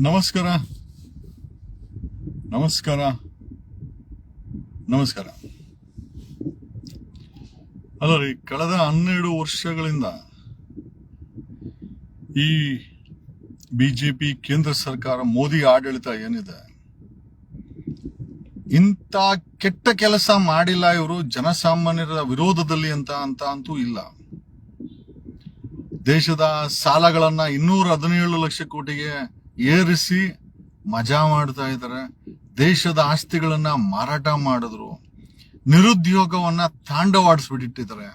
ನಮಸ್ಕಾರ ನಮಸ್ಕಾರ ನಮಸ್ಕಾರ. ಅಲ್ಲ ರೀ, ಕಳೆದ 12 ವರ್ಷಗಳಿಂದ ಈ ಬಿಜೆಪಿ ಕೇಂದ್ರ ಸರ್ಕಾರ, ಮೋದಿ ಆಡಳಿತ ಏನಿದೆ, ಇಂಥ ಕೆಟ್ಟ ಕೆಲಸ ಮಾಡಿಲ್ಲ ಇವರು ಜನಸಾಮಾನ್ಯರ ವಿರೋಧದಲ್ಲಿ ಅಂತೂ ಇಲ್ಲ. ದೇಶದ ಸಾಲಗಳನ್ನ 217 ಲಕ್ಷ ಕೋಟಿಗೆ ಏರಿಸಿ ಮಜಾ ಮಾಡ್ತಾ ಇದ್ದಾರೆ. ದೇಶದ ಆಸ್ತಿಗಳನ್ನ ಮಾರಾಟ ಮಾಡಿದ್ರು. ನಿರುದ್ಯೋಗವನ್ನ ತಾಂಡವಾಡಿಸ್ಬಿಟ್ಟಿದ್ದಾರೆ.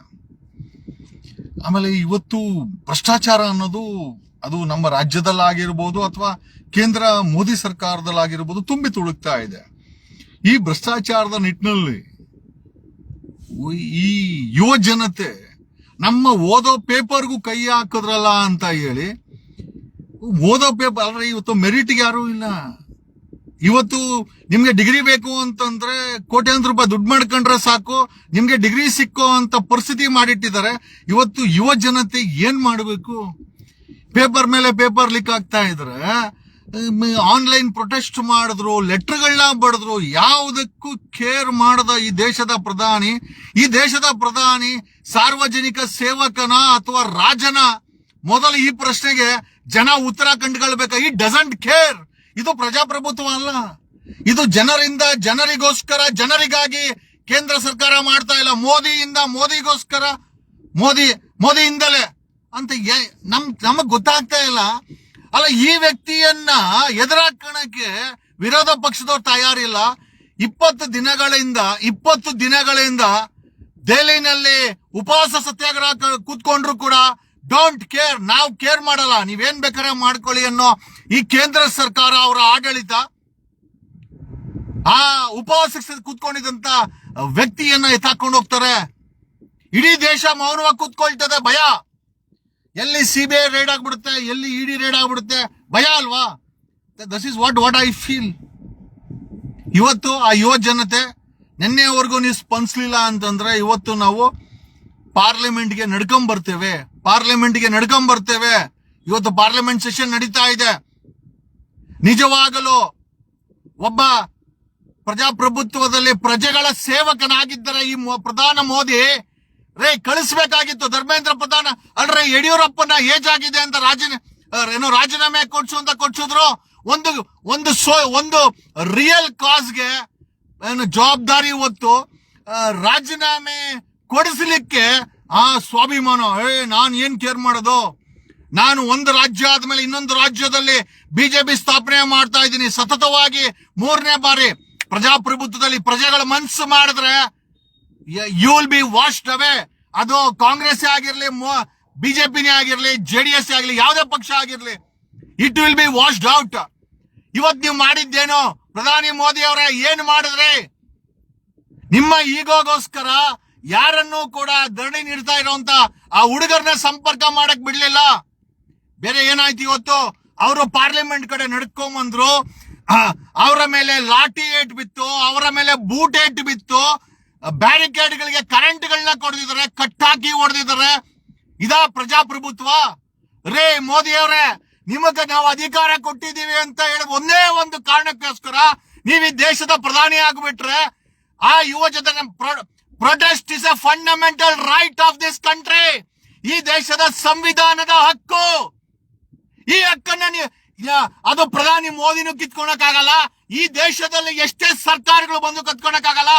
ಆಮೇಲೆ ಇವತ್ತು ಭ್ರಷ್ಟಾಚಾರ ಅನ್ನೋದು ಅದು ನಮ್ಮ ರಾಜ್ಯದಲ್ಲಾಗಿರ್ಬೋದು ಅಥವಾ ಕೇಂದ್ರ ಮೋದಿ ಸರ್ಕಾರದಲ್ಲಾಗಿರ್ಬೋದು ತುಂಬಿ ತುಳುಕ್ತಾ ಇದೆ. ಈ ಭ್ರಷ್ಟಾಚಾರದ ನಿಟ್ಟಿನಲ್ಲಿ ಈ ಯುವ ಜನತೆ ನಮ್ಮ ಓದೋ ಪೇಪರ್ಗೂ ಕೈ ಹಾಕಿದ್ರಲ್ಲ ಅಂತ ಹೇಳಿ, ಓದೋ ಪೇಪರ್ ಅಲ್ರಿ, ಇವತ್ತು ಮೆರಿಟ್ಗೆ ಯಾರು ಇಲ್ಲ. ಇವತ್ತು ನಿಮ್ಗೆ ಡಿಗ್ರಿ ಬೇಕು ಅಂತಂದ್ರೆ ಕೋಟ್ಯಾಂತರ ರೂಪಾಯಿ ದುಡ್ಡು ಮಾಡ್ಕೊಂಡ್ರೆ ಸಾಕು, ನಿಮ್ಗೆ ಡಿಗ್ರಿ ಸಿಕ್ಕೋ ಅಂತ ಪರಿಸ್ಥಿತಿ ಮಾಡಿಟ್ಟಿದ್ದಾರೆ. ಇವತ್ತು ಯುವ ಜನತೆ ಏನ್ ಮಾಡಬೇಕು? ಪೇಪರ್ ಮೇಲೆ ಪೇಪರ್ ಲೀಕ್ ಆಗ್ತಾ ಇದ್ರೆ, ಆನ್ಲೈನ್ ಪ್ರೊಟೆಸ್ಟ್ ಮಾಡಿದ್ರು, ಲೆಟರ್ಗಳನ್ನ ಬಡಿದ್ರು, ಯಾವುದಕ್ಕೂ ಕೇರ್ ಮಾಡದ ಈ ದೇಶದ ಪ್ರಧಾನಿ ಸಾರ್ವಜನಿಕ ಸೇವಕನ ಅಥವಾ ರಾಜನ? ಮೊದಲು ಈ ಪ್ರಶ್ನೆಗೆ ಜನ ಉತ್ತರ ಕಂಡುಕೊಳ್ಬೇಕು. ಈ ಡಸಂಟ್ ಕೇರ್. ಇದು ಪ್ರಜಾಪ್ರಭುತ್ವ ಅಲ್ಲ. ಇದು ಜನರಿಗೋಸ್ಕರ, ಜನರಿಗಾಗಿ ಕೇಂದ್ರ ಸರ್ಕಾರ ಮಾಡ್ತಾ ಇಲ್ಲ. ಮೋದಿಗೋಸ್ಕರ, ಮೋದಿಯಿಂದಲೇ ಅಂತ ನಮಗ್ ಗೊತ್ತಾಗ್ತಾ ಇಲ್ಲ. ಅಲ್ಲ, ಈ ವ್ಯಕ್ತಿಯನ್ನ ಎದುರಾಕಣಕ್ಕೆ ವಿರೋಧ ಪಕ್ಷದವ್ರು ತಯಾರಿಲ್ಲ. 20 ದಿನಗಳಿಂದ ದೆಹಲಿನಲ್ಲಿ ಉಪವಾಸ ಸತ್ಯಾಗ್ರಹ ಕೂತ್ಕೊಂಡ್ರು ಕೂಡ ಡೋಂಟ್ ಕೇರ್, ನಾವು ಕೇರ್ ಮಾಡಲ್ಲ, ನೀವೇನ್ ಬೇಕಾದ್ರೆ ಮಾಡ್ಕೊಳ್ಳಿ ಅನ್ನೋ ಈ ಕೇಂದ್ರ ಸರ್ಕಾರ, ಅವರ ಆಡಳಿತ ಆ ಉಪವಾಸ ಕೂತ್ಕೊಂಡಿದ್ದಂತ ವ್ಯಕ್ತಿಯನ್ನ ಎತ್ತಾಕೊಂಡು ಹೋಗ್ತಾರೆ. ಇಡೀ ದೇಶ ಮೌನವಾಗಿ ಕೂತ್ಕೊಳ್ತದೆ. ಭಯ. ಎಲ್ಲಿ ಸಿಬಿಐ ರೇಡ್ ಆಗ್ಬಿಡುತ್ತೆ, ಎಲ್ಲಿ ಇಡಿ ರೇಡ್ ಆಗ್ಬಿಡುತ್ತೆ, ಭಯ ಅಲ್ವಾ? This is what I feel. ಇವತ್ತು ಆ ಯುವ ಜನತೆ ನಿನ್ನೆವರೆಗೂ ನೀವು ಸ್ಪಂದಿಸಲಿಲ್ಲ ಅಂತಂದ್ರೆ, ಇವತ್ತು ನಾವು ಪಾರ್ಲಿಮೆಂಟ್ಗೆ ನಡ್ಕೊಂಡ್ ಬರ್ತೇವೆ. ಇವತ್ತು ಪಾರ್ಲಿಮೆಂಟ್ ಸೆಷನ್ ನಡೀತಾ ಇದೆ. ನಿಜವಾಗಲೂ ಒಬ್ಬ ಪ್ರಜಾಪ್ರಭುತ್ವದಲ್ಲಿ ಪ್ರಜೆಗಳ ಸೇವಕನಾಗಿದ್ದರೆ ಈ ಪ್ರಧಾನ ಮೋದಿ ಕಳಿಸ್ಬೇಕಾಗಿತ್ತು. ಧರ್ಮೇಂದ್ರ ಪ್ರಧಾನ ಅಲ್ರಿ, ಯಡಿಯೂರಪ್ಪನ ಏಜ್ ಆಗಿದೆ ಅಂತ ರಾಜೀನಾಮೆ ಕೊಡ್ಸಿದ್ರು. ಒಂದು ರಿಯಲ್ ಕಾಸ್ಗೆ ಜವಾಬ್ದಾರಿ ಹೊತ್ತು ರಾಜೀನಾಮೆ ಕೊಡಿಸಲಿಕ್ಕೆ ಸ್ವಾಭಿಮಾನ. ನಾನು ಏನ್ ಕೇರ್ ಮಾಡೋದು? ನಾನು ಒಂದು ರಾಜ್ಯ ಆದ್ಮೇಲೆ ಇನ್ನೊಂದು ರಾಜ್ಯದಲ್ಲಿ ಬಿಜೆಪಿ ಸ್ಥಾಪನೆ ಮಾಡ್ತಾ ಇದ್ದೀನಿ. ಸತತವಾಗಿ 3ನೇ ಬಾರಿ ಪ್ರಜಾಪ್ರಭುತ್ವದಲ್ಲಿ ಪ್ರಜೆಗಳ ಮನಸ್ಸು ಮಾಡಿದ್ರೆ ಯು ವಿಲ್ ಬಿ ವಾಶ್ಡ್ ಅವೇ. ಅದು ಕಾಂಗ್ರೆಸ್ ಆಗಿರ್ಲಿ, ಬಿಜೆಪಿನೇ ಆಗಿರ್ಲಿ, ಜೆಡಿಎಸ್ ಆಗಿರ್ಲಿ, ಯಾವುದೇ ಪಕ್ಷ ಆಗಿರ್ಲಿ, it will be washed out. ಇವತ್ ನೀವು ಮಾಡಿದ್ದೇನು? ಪ್ರಧಾನಿ ಮೋದಿ ಅವರೇ ಏನ್ ಮಾಡಿದ್ರಿ? ನಿಮ್ಮ ಈಗೋಗೋಸ್ಕರ ಯಾರನ್ನೂ ಕೂಡ ಧರಣಿ ನೀಡ್ತಾ ಇರೋಂತ ಆ ಹುಡುಗರನ್ನ ಸಂಪರ್ಕ ಮಾಡಕ್ ಬಿಡ್ಲಿಲ್ಲ. ಬೇರೆ ಏನಾಯ್ತು? ಇವತ್ತು ಅವರು ಪಾರ್ಲಿಮೆಂಟ್ ಕಡೆ ನಡ್ಕೊಂಬಂದ್ರು. ಅವರ ಮೇಲೆ ಲಾಠಿ ಏಟ್ ಬಿತ್ತು, ಅವರ ಮೇಲೆ ಬೂಟ್ ಏಟ್ ಬಿತ್ತು, ಬ್ಯಾರಿಕೇಡ್ ಗಳಿಗೆ ಕರೆಂಟ್ ಗಳನ್ನ ಕೊಡ್ದಿದ್ದಾರೆ, ಕಟ್ಟಾಕಿ ಹೊಡೆದಿದ್ದಾರೆ. ಇದಾ ಪ್ರಜಾಪ್ರಭುತ್ವ? ಮೋದಿ ಅವರೇ, ನಿಮಗೆ ನಾವು ಅಧಿಕಾರ ಕೊಟ್ಟಿದ್ದೀವಿ ಅಂತ ಹೇಳಿ ಒಂದೇ ಒಂದು ಕಾರಣಕ್ಕೋಸ್ಕರ ನೀವು ಈ ದೇಶದ ಪ್ರಧಾನಿ ಆಗ್ಬಿಟ್ರೆ, ಆ ಯುವ ಜನ protest is A fundamental right of this country. ಈ ದೇಶದ ಸಂವಿಧಾನದ ಹಕ್ಕು. ಈ ಹಕ್ಕನ್ನ ಅದು ಪ್ರಧಾನಿ ಮೋದಿನೂ ಕಿತ್ಕೊಳಕ್ಕಾಗಲ್ಲ. ಈ ದೇಶದಲ್ಲಿ ಎಷ್ಟೇ ಸರ್ಕಾರಗಳು ಬಂದು ಕತ್ಕೊಳಕ್ಕಾಗಲ್ಲ.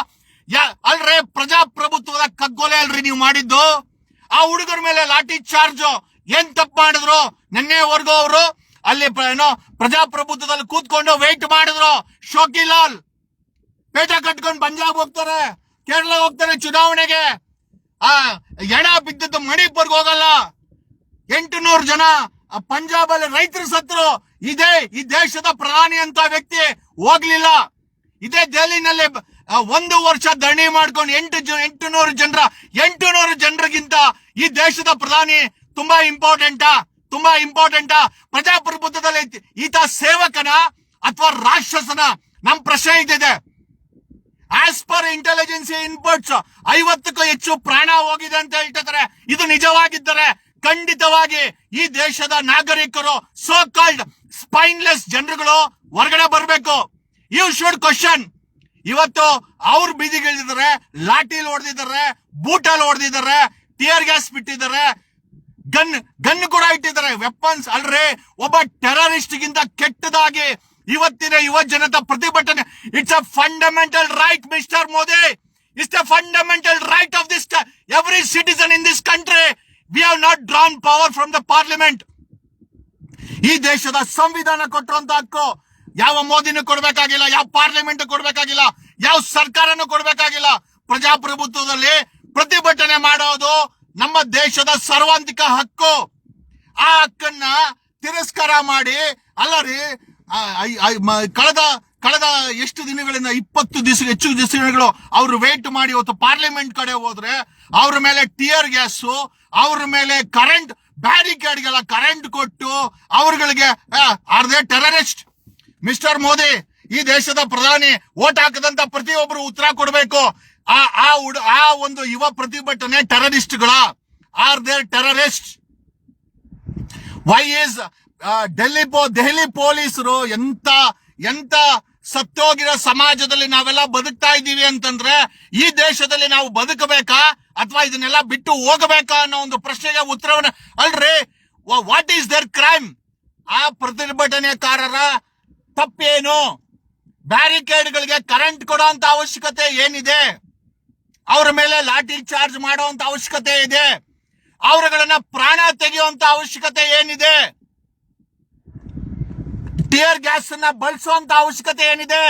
ಅಲ್ರೇ, ಪ್ರಜಾಪ್ರಭುತ್ವದ ಕಗ್ಗೊಲೆ ಅಲ್ರಿ ನೀವು ಮಾಡಿದ್ದು. ಆ ಹುಡುಗರ ಮೇಲೆ ಲಾಠಿ ಚಾರ್ಜ್ ಏನ್ ತಪ್ಪು ಮಾಡಿದ್ರು? ನಿನ್ನೆವರೆಗೂ ಅವರು ಅಲ್ಲಿ ಪ್ರಜಾಪ್ರಭುತ್ವದಲ್ಲಿ ಕೂತ್ಕೊಂಡು ವೇಟ್ ಮಾಡಿದ್ರು. ಶೋಕಿಲಾಲ್ ಪೇಟ ಕಟ್ಕೊಂಡು ಪಂಜಾಬ್ ಹೋಗ್ತಾರೆ, ಕೇರಳ ಹೋಗ್ತಾರೆ ಚುನಾವಣೆಗೆ. ಎಣ ಬಿದ್ದದ್ದು ಮಣಿಪುರ್ಗೆ ಹೋಗಲ್ಲ. 800 ಜನ ಪಂಜಾಬ್ ಅಲ್ಲಿ ರೈತರು ಸತ್ರು. ಈ ದೇಶದ ಪ್ರಧಾನಿ ಅಂತ ವ್ಯಕ್ತಿ ಹೋಗ್ಲಿಲ್ಲ. ಇದೇ ದೆಹಲಿನಲ್ಲಿ 1 ವರ್ಷ ಧರಣಿ ಮಾಡ್ಕೊಂಡು 800 ಜನರಿಗಿಂತ ಈ ದೇಶದ ಪ್ರಧಾನಿ ತುಂಬಾ ಇಂಪಾರ್ಟೆಂಟಾ? ಪ್ರಜಾಪ್ರಭುತ್ವದಲ್ಲಿ ಈತ ಸೇವಕನ ಅಥವಾ ರಾಕ್ಷಸನ? ನಮ್ ಪ್ರಶ್ನೆ ಇದ್ದಿದೆ. ಆಸ್ ಪರ್ ಇಂಟೆಲಿಜೆನ್ಸ್ ಇನ್ಪುಟ್ಸ್ 50ಕ್ಕೂ ಹೆಚ್ಚು ಪ್ರಾಣ ಹೋಗಿದೆ ಅಂತ ಹೇಳ್ತಿದ್ದಾರೆ. ಇದು ನಿಜವಾಗಿದ್ದರೆ ಖಂಡಿತವಾಗಿ ಈ ದೇಶದ ನಾಗರಿಕರು ಸೋ ಕಾಲ್ಡ್ ಸ್ಪೈನ್ಲೆಸ್ ಜನರುಗಳು ಹೊರಗಡೆ ಬರಬೇಕು. You should question. ಇವತ್ತು ಅವ್ರು ಬೀದಿಗಿಳಿದಿದ್ದಾರೆ, ಲಾಠಿಲ್ ಹೊಡೆದಿದ್ದಾರೆ, ಬೂಟಲ್ಲಿ ಹೊಡೆದಿದ್ದಾರೆ, ಟಿಯರ್ ಗ್ಯಾಸ್ ಬಿಟ್ಟಿದ್ದಾರೆ, ಗನ್ ಕೂಡ ಇಟ್ಟಿದ್ದಾರೆ, ವೆಪನ್ಸ್. ಅಲ್ರಿ, ಒಬ್ಬ ಟೆರರಿಸ್ಟ್ ಗಿಂತ ಕೆಟ್ಟದಾಗಿ ಇವತ್ತಿನ ಯುವ ಜನತಾ ಪ್ರತಿಭಟನೆ. It's a fundamental right mister Modi. It's a fundamental right of this every citizen in this country. We have not drawn power from the parliament. ಈ ದೇಶದ ಸಂವಿಧಾನ ಕೊಟ್ಟಿರುವಂತ ಹಕ್ಕು ಯಾವ ಮೋದಿನೂ ಕೊಡ್ಬೇಕಾಗಿಲ್ಲ, ಯಾವ ಪಾರ್ಲಿಮೆಂಟ್ ಕೊಡ್ಬೇಕಾಗಿಲ್ಲ, ಯಾವ ಸರ್ಕಾರನೂ ಕೊಡ್ಬೇಕಾಗಿಲ್ಲ. ಪ್ರಜಾಪ್ರಭುತ್ವದಲ್ಲಿ ಪ್ರತಿಭಟನೆ ಮಾಡೋದು ನಮ್ಮ ದೇಶದ ಸರ್ವಾಂತಿಕ ಹಕ್ಕು. ಆ ಹಕ್ಕನ್ನ ತಿರಸ್ಕಾರ ಮಾಡಿ, ಅಲ್ಲ ರೀ, ಕಳೆದ ಎಷ್ಟು ದಿನಗಳಿಂದ 20 ದಿವಸ ಹೆಚ್ಚು ದಿವಸಗಳು ಅವರು ವೇಟ್ ಮಾಡಿ ಇವತ್ತು ಪಾರ್ಲಿಮೆಂಟ್ ಕಡೆ ಹೋದ್ರೆ ಅವ್ರ ಮೇಲೆ ಟಿಯರ್ ಗ್ಯಾಸು, ಅವ್ರ ಮೇಲೆ ಕರೆಂಟ್ ಬ್ಯಾರಿಕೇಡ್ಗೆಲ್ಲ ಕರೆಂಟ್ ಕೊಟ್ಟು ಅವ್ರಗಳಿಗೆ are they terrorist? Mister Modi, ಈ ದೇಶದ ಪ್ರಧಾನಿ ವೋಟ್ ಹಾಕದಂತ ಪ್ರತಿಯೊಬ್ಬರು ಉತ್ತರ ಕೊಡಬೇಕು. ಆ ಒಂದು ಯುವ ಪ್ರತಿಭಟನೆ ಟೆರರಿಸ್ಟ್ಗಳ? Are there terrorist? Why is Delhi ಪೊಲೀಸರು ಎಂತ ಸತ್ತೋಗಿರೋ ಸಮಾಜದಲ್ಲಿ ನಾವೆಲ್ಲ ಬದುಕ್ತಾ ಇದ್ದೀವಿ ಅಂತಂದ್ರೆ ಈ ದೇಶದಲ್ಲಿ ನಾವು ಬದುಕಬೇಕಾ ಅಥವಾ ಇದನ್ನೆಲ್ಲ ಬಿಟ್ಟು ಹೋಗಬೇಕಾ ಅನ್ನೋ ಒಂದು ಪ್ರಶ್ನೆಗೆ ಉತ್ತರವನ್ನ. ಅಲ್ರಿ, ವಾಟ್ ಈಸ್ ದೇರ್ ಕ್ರೈಮ್? ಆ ಪ್ರತಿಭಟನೆಕಾರರ ತಪ್ಪೇನು? ಬ್ಯಾರಿಕೇಡ್ಗಳಿಗೆ ಕರೆಂಟ್ ಕೊಡುವಂತ ಅವಶ್ಯಕತೆ ಏನಿದೆ? ಅವರ ಮೇಲೆ ಲಾಠಿ ಚಾರ್ಜ್ ಮಾಡುವಂತ ಅವಶ್ಯಕತೆ ಇದೆ? ಅವರುಗಳನ್ನ ಪ್ರಾಣ ತೆಗೆಯುವಂತ ಅವಶ್ಯಕತೆ ಏನಿದೆ? ಟಿಯರ್ ಗ್ಯಾಸ್ ಅನ್ನ ಬಳಸುವಂತ ಅವಶ್ಯಕತೆ ಏನಿದೆ?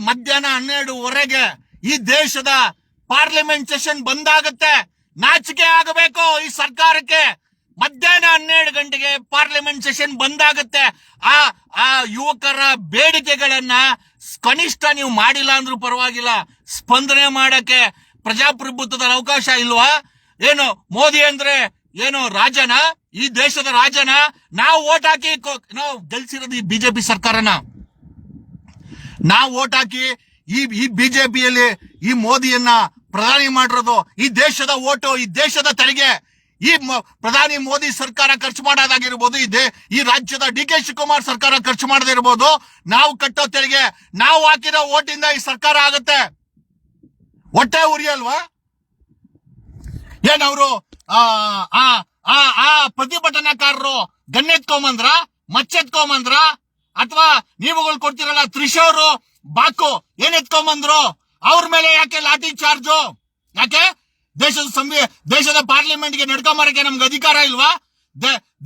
ಮಧ್ಯಾಹ್ನ 12:15 ಈ ದೇಶದ ಪಾರ್ಲಿಮೆಂಟ್ ಸೆಷನ್ ಬಂದಾಗತ್ತೆ. ನಾಚಿಕೆ ಆಗಬೇಕು ಈ ಸರ್ಕಾರಕ್ಕೆ. ಮಧ್ಯಾಹ್ನ 12 ಗಂಟೆಗೆ ಪಾರ್ಲಿಮೆಂಟ್ ಸೆಷನ್ ಬಂದಾಗತ್ತೆ. ಆ ಯುವಕರ ಬೇಡಿಕೆಗಳನ್ನ ಕನಿಷ್ಠ ನೀವು ಮಾಡಿಲ್ಲ ಅಂದ್ರೂ ಪರವಾಗಿಲ್ಲ, ಸ್ಪಂದನೆ ಮಾಡಕ್ಕೆ ಪ್ರಜಾಪ್ರಭುತ್ವದ ಅವಕಾಶ ಇಲ್ವಾ? ಏನು ಮೋದಿ ಅಂದ್ರೆ ಏನು ರಾಜನ? ಈ ದೇಶದ ರಾಜನ? ನಾವು ಓಟ್ ಹಾಕಿ ನಾವು ಗೆಲ್ಸಿರೋದು ಈ ಬಿಜೆಪಿ ಸರ್ಕಾರನ. ನಾವು ಓಟ್ ಹಾಕಿ ಈ ಬಿಜೆಪಿಯಲ್ಲಿ ಈ ಮೋದಿಯನ್ನ ಪ್ರಧಾನಿ ಮಾಡಿರೋದು. ಈ ದೇಶದ ಓಟು, ಈ ದೇಶದ ತೆರಿಗೆ ಈ ಪ್ರಧಾನಿ ಮೋದಿ ಸರ್ಕಾರ ಖರ್ಚು ಮಾಡೋದಾಗಿರ್ಬೋದು, ಈ ರಾಜ್ಯದ ಡಿ.ಕೆ. ಶಿವಕುಮಾರ್ ಸರ್ಕಾರ ಖರ್ಚು ಮಾಡದೇ ಇರಬಹುದು. ನಾವು ಕಟ್ಟೋ ತೆರಿಗೆ, ನಾವು ಹಾಕಿರೋ ಓಟಿಂದ ಈ ಸರ್ಕಾರ ಆಗುತ್ತೆ. ಹೊಟ್ಟೆ ಉರಿಯಲ್ವಾ? ಏನವರು ಆ ಪ್ರತಿಭಟನಾಕಾರರು ಗನ್ನೆತ್ಕೊಂಬಂದ್ರ, ಮಚ್ಚೆತ್ಕೊಂಬಂದ್ರ, ಅಥವಾ ನೀವುಗಳು ಕೊಡ್ತಿರಲ್ಲ ತ್ರಿಶೂರು ಬಾಕು ಏನ್ ಎತ್ಕೊಂಬಂದ್ರು? ಅವ್ರ ಮೇಲೆ ಯಾಕೆ ಲಾಠಿ ಚಾರ್ಜು? ಯಾಕೆ? ದೇಶದ ಪಾರ್ಲಿಮೆಂಟ್ಗೆ ನಡ್ಕೊಂಬರಕ್ಕೆ ನಮ್ಗೆ ಅಧಿಕಾರ ಇಲ್ವಾ?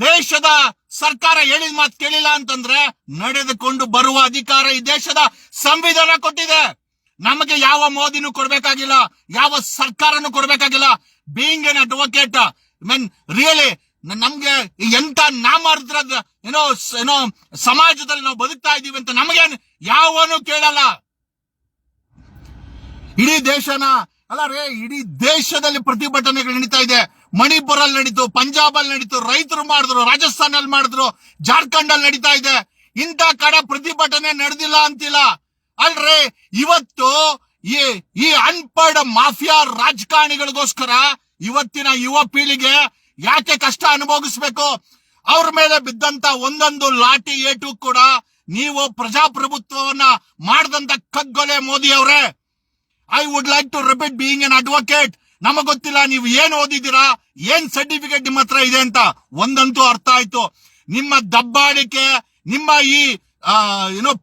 ದೇಶದ ಸರ್ಕಾರ ಹೇಳಿದ ಮಾತು ಕೇಳಿಲ್ಲ ಅಂತಂದ್ರೆ ನಡೆದುಕೊಂಡು ಬರುವ ಅಧಿಕಾರ ಈ ದೇಶದ ಸಂವಿಧಾನ ಕೊಟ್ಟಿದೆ. ನಮಗೆ ಯಾವ ಮೋದಿನೂ ಕೊಡ್ಬೇಕಾಗಿಲ್ಲ, ಯಾವ ಸರ್ಕಾರನೂ ಕೊಡ್ಬೇಕಾಗಿಲ್ಲ. ಬೀಯಿಂಗ್ ಎನ್ ಅಡ್ವೊಕೇಟ್, ರಿಯಲಿ ನಮ್ಗೆ ಎಂತ ನಾಮಾರ್ದ್ರದ ಏನೋ ಸಮಾಜದಲ್ಲಿ ನಾವು ಬದುಕ್ತಾ ಇದೀವಿ ಅಂತ ನಮಗೇನು ಯಾವನು ಕೇಳಲ್ಲ. ಇಡೀ ದೇಶನ ಅಲ್ಲ ರೇ, ಇಡೀ ದೇಶದಲ್ಲಿ ಪ್ರತಿಭಟನೆಗಳು ನಡೀತಾ ಇದೆ. ಮಣಿಪುರಲ್ಲಿ ನಡೀತು, ಪಂಜಾಬ್ ಅಲ್ಲಿ ನಡೀತು, ರೈತರು ಮಾಡಿದ್ರು, ರಾಜಸ್ಥಾನ ಅಲ್ಲಿ ಮಾಡಿದ್ರು, ಜಾರ್ಖಂಡ್ ಅಲ್ಲಿ ನಡೀತಾ ಇದೆ. ಇಂಥ ಕಡೆ ಪ್ರತಿಭಟನೆ ನಡೆದಿಲ್ಲ ಅಂತಿಲ್ಲ. ಅಲ್ರಿ, ಇವತ್ತು ಈ ಅನ್ಪಡ್ ಮಾಫಿಯಾ ರಾಜಕಾರಣಿಗಳಿಗೋಸ್ಕರ ಇವತ್ತಿನ ಯುವ ಪೀಳಿಗೆ ಯಾಕೆ ಕಷ್ಟ ಅನುಭವಿಸ್ಬೇಕು? ಅವ್ರ ಮೇಲೆ ಬಿದ್ದಂತ ಒಂದೊಂದು ಲಾಠಿ ಏಟು ಕೂಡ ನೀವು ಪ್ರಜಾಪ್ರಭುತ್ವವನ್ನ ಮಾಡದಂತ ಕಗ್ಗೊಲೆ ಮೋದಿ ಅವರೇ. I would like to repeat, being an advocate, ನಮಗ್ ಗೊತ್ತಿಲ್ಲ ನೀವು ಏನ್ ಓದಿದ್ದೀರಾ, ಏನ್ ಸರ್ಟಿಫಿಕೇಟ್ ನಿಮ್ಮ ಹತ್ರ ಇದೆ ಅಂತ. ಒಂದಂತೂ ಅರ್ಥ ಆಯ್ತು, ನಿಮ್ಮ ದಬ್ಬಾಳಿಕೆ, ನಿಮ್ಮ ಈ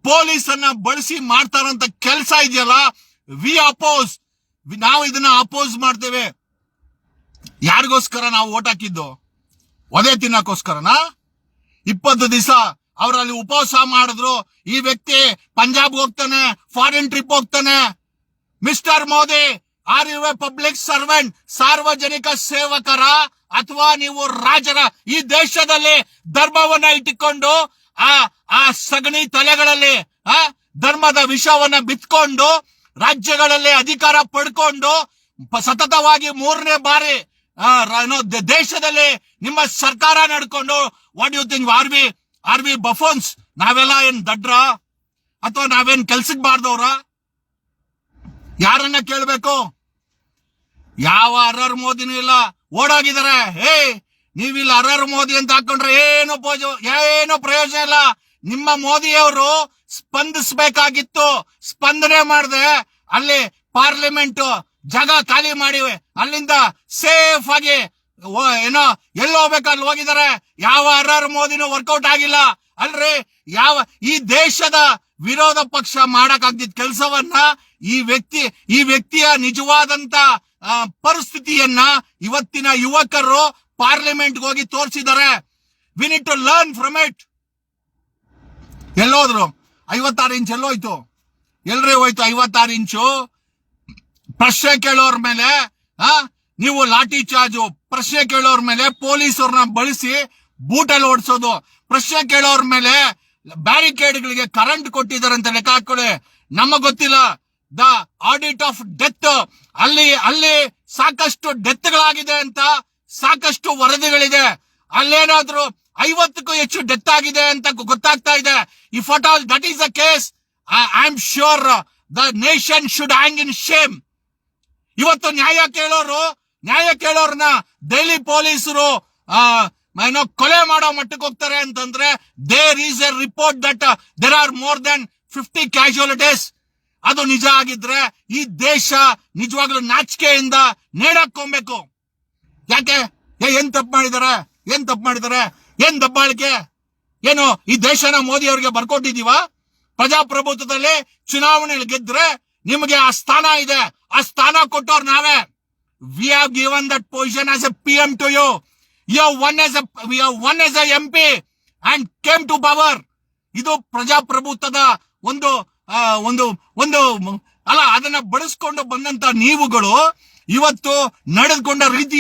ಪೊಲೀಸನ್ನ ಬಳಸಿ ಮಾಡ್ತಾರಂತ ಕೆಲಸ ಇದೆಯಲ್ಲ, ವಿ ಅಪೋಸ್. ನಾವು ಇದನ್ನ ಅಪೋಸ್ ಮಾಡ್ತೇವೆ. ಯಾರಿಗೋಸ್ಕರ ನಾವು ಓಟ್ ಹಾಕಿದ್ದು? ಒದೆ ತಿನ್ನಕ್ಕೋಸ್ಕರನಾ? 20 ದಿವಸ ಅವರಲ್ಲಿ ಉಪವಾಸ ಮಾಡಿದ್ರು. ಈ ವ್ಯಕ್ತಿ ಪಂಜಾಬ್ ಹೋಗ್ತಾನೆ, ಫಾರಿನ್ ಟ್ರಿಪ್ ಹೋಗ್ತಾನೆ. Mister Modi, are you a public servant? ಸಾರ್ವಜನಿಕ ಸೇವಕರ ಅಥವಾ ನೀವು ರಾಜರ? ಈ ದೇಶದಲ್ಲಿ ಧರ್ಮವನ್ನ ಇಟ್ಟುಕೊಂಡು ಆ ಸಗಣಿ ತಲೆಗಳಲ್ಲಿ ಧರ್ಮದ ವಿಷವನ್ನ ಬಿತ್ಕೊಂಡು ರಾಜ್ಯಗಳಲ್ಲಿ ಅಧಿಕಾರ ಪಡ್ಕೊಂಡು ಸತತವಾಗಿ 3ನೇ ಬಾರಿ ದೇಶದಲ್ಲಿ ನಿಮ್ಮ ಸರ್ಕಾರ ನಡ್ಕೊಂಡು, what you think? Are we buffoons? ನಾವೆಲ್ಲ ಏನ್ ದಡ್ರ ಅಥವಾ ನಾವೇನ್ ಕೆಲ್ಸಕ್ಕೆ ಬಾರ್ದವ್ರ? ಯಾರನ್ನ ಕೇಳ್ಬೇಕು? ಯಾವ ಅರ್ಹರ್ ಮೋದಿನೂ ಇಲ್ಲ. ಓಡೋಗಿದ್ದಾರೆ. ನೀವಿಲ್ಲ ಅರ್ಹರ್ ಮೋದಿ ಅಂತ ಹಾಕೊಂಡ್ರೆ ಏನು ಪ್ರಯೋಜನ ಇಲ್ಲ. ನಿಮ್ಮ ಮೋದಿಯವರು ಸ್ಪಂದಿಸಬೇಕಾಗಿತ್ತು, ಸ್ಪಂದನೆ ಮಾಡದೆ ಅಲ್ಲಿ ಪಾರ್ಲಿಮೆಂಟ್ ಜಾಗ ಖಾಲಿ ಮಾಡಿವೆ, ಅಲ್ಲಿಂದ ಸೇಫ್ ಆಗಿ ಏನೋ ಎಲ್ಲಿ ಹೋಗ್ಬೇಕು ಅಲ್ಲಿ ಹೋಗಿದ್ದಾರೆ. ಯಾವ ಅರ್ಹರ್ ಮೋದಿನೂ ವರ್ಕೌಟ್ ಆಗಿಲ್ಲ ಅಲ್ರಿ. ಈ ದೇಶದ ವಿರೋಧ ಪಕ್ಷ ಮಾಡಕ್ಕಾಗ್ತಿದ್ದ ಕೆಲಸವನ್ನ ಈ ವ್ಯಕ್ತಿಯ ನಿಜವಾದಂತ ಪರಿಸ್ಥಿತಿಯನ್ನ ಇವತ್ತಿನ ಯುವಕರು ಪಾರ್ಲಿಮೆಂಟ್ ಹೋಗಿ ತೋರಿಸಿದ್ದಾರೆ. We need to learn from it. ಎಲ್ಲೋದ್ರು 56 ಇಂಚ್ ಎಲ್ಲೋಯ್ತು? ಎಲ್ರಿ ಹೋಯ್ತು 56 ಇಂಚು? ಪ್ರಶ್ನೆ ಕೇಳೋರ್ ಮೇಲೆ ನೀವು ಲಾಠಿ ಚಾರ್ಜು, ಪ್ರಶ್ನೆ ಕೇಳೋರ್ ಮೇಲೆ ಪೊಲೀಸರನ್ನ ಬಳಸಿ ಬೂಟಲ್ಲಿ ಓಡಿಸೋದು, ಪ್ರಶ್ನೆ ಕೇಳೋರ್ ಮೇಲೆ ಬ್ಯಾರಿಕೇಡ್ಗಳಿಗೆ ಕರೆಂಟ್ ಕೊಟ್ಟಿದ್ದಾರೆ ಅಂತ ಲೆಕ್ಕ ಹಾಕೊಳ್ಳಿ. ನಮಗ್ ಗೊತ್ತಿಲ್ಲ. ದ ಆಡಿಟ್ ಆಫ್ ಡೆತ್, ಅಲ್ಲಿ ಸಾಕಷ್ಟು ಡೆತ್ಗಳಾಗಿದೆ ಅಂತ ಸಾಕಷ್ಟು ವರದಿಗಳಿದೆ. ಅಲ್ಲೇನಾದ್ರೂ 50ಕ್ಕೂ ಹೆಚ್ಚು ಡೆತ್ ಆಗಿದೆ ಅಂತ ಗೊತ್ತಾಗ್ತಾ ಇದೆ. If at all that is the case, I am sure the nation should hang in shame. ಇವತ್ತು ನ್ಯಾಯ ಕೇಳೋರ್ನ ದೆಹಲಿ ಪೊಲೀಸರು ಕೊಲೆ ಮಾಡೋ ಮಟ್ಟಕ್ಕೆ ಹೋಗ್ತಾರೆ ಅಂತಂದ್ರೆ there is a report that there are more than 50 casualties. ಅದು ನಿಜ ಆಗಿದ್ರೆ ಈ ದೇಶ ನಿಜವಾಗ್ಲೂ ನಾಚಿಕೆಯಿಂದ ನೇಣಾಕೋಬೇಕು. ಯಾಕೆ? ಏನ್ ತಪ್ಪು ಮಾಡಿದ್ದಾರೆ? ಏನ್ ದಬ್ಬಾಳಿಕೆ? ಏನು ಈ ದೇಶನ ಮೋದಿ ಅವರಿಗೆ ಬರ್ಕೊಟ್ಟಿದೀವ? ಪ್ರಜಾಪ್ರಭುತ್ವದಲ್ಲಿ ಚುನಾವಣೆಯಲ್ಲಿ ಗೆದ್ರೆ ನಿಮಗೆ ಆ ಸ್ಥಾನ ಇದೆ, ಆ ಸ್ಥಾನ ಕೊಟ್ಟವ್ರು ನಾವೇ. We have given that position as a PM to you. You have won as a MP and came to power. ಇದು ಪ್ರಜಾಪ್ರಭುತ್ವದ ಒಂದು ಅಲ್ಲ, ಅದನ್ನ ಬಳಸ್ಕೊಂಡು ಬಂದಂತ ನೀವುಗಳು ಇವತ್ತು ನಡೆದುಕೊಂಡ ರೀತಿ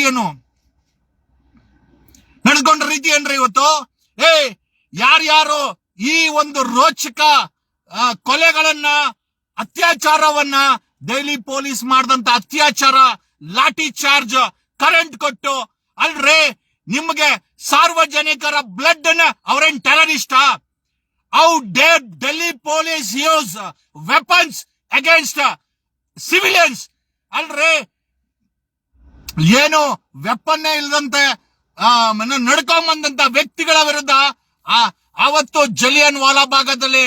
ಏನ್ರಿ ಇವತ್ತು? ಯಾರ್ಯಾರು ಈ ಒಂದು ರೋಚಕ ಕೊಲೆಗಳನ್ನ, ಅತ್ಯಾಚಾರವನ್ನ, ದೆಹಲಿ ಪೊಲೀಸ್ ಮಾಡಿದಂತ ಅತ್ಯಾಚಾರ, ಲಾಠಿ ಚಾರ್ಜ್, ಕರೆಂಟ್ ಕೊಟ್ಟು ಅಲ್ರೇ ನಿಮಗೆ ಸಾರ್ವಜನಿಕರ ಬ್ಲಡ್ ಅನ್ನ ಅವರೇನ್ ಟೆರರಿಸ್ಟಾ? How dare Delhi police use weapons against civilians? ಅಲ್ರೇ ಏನು ವೆಪನ್ನೇ ಇಲ್ಲದಂತೆ ನಡ್ಕೊಂಬಂದಂತ ವ್ಯಕ್ತಿಗಳ ವಿರುದ್ಧ ಅವತ್ತು ಜಲಿಯನ್ ವಾಲಾ ಭಾಗದಲ್ಲಿ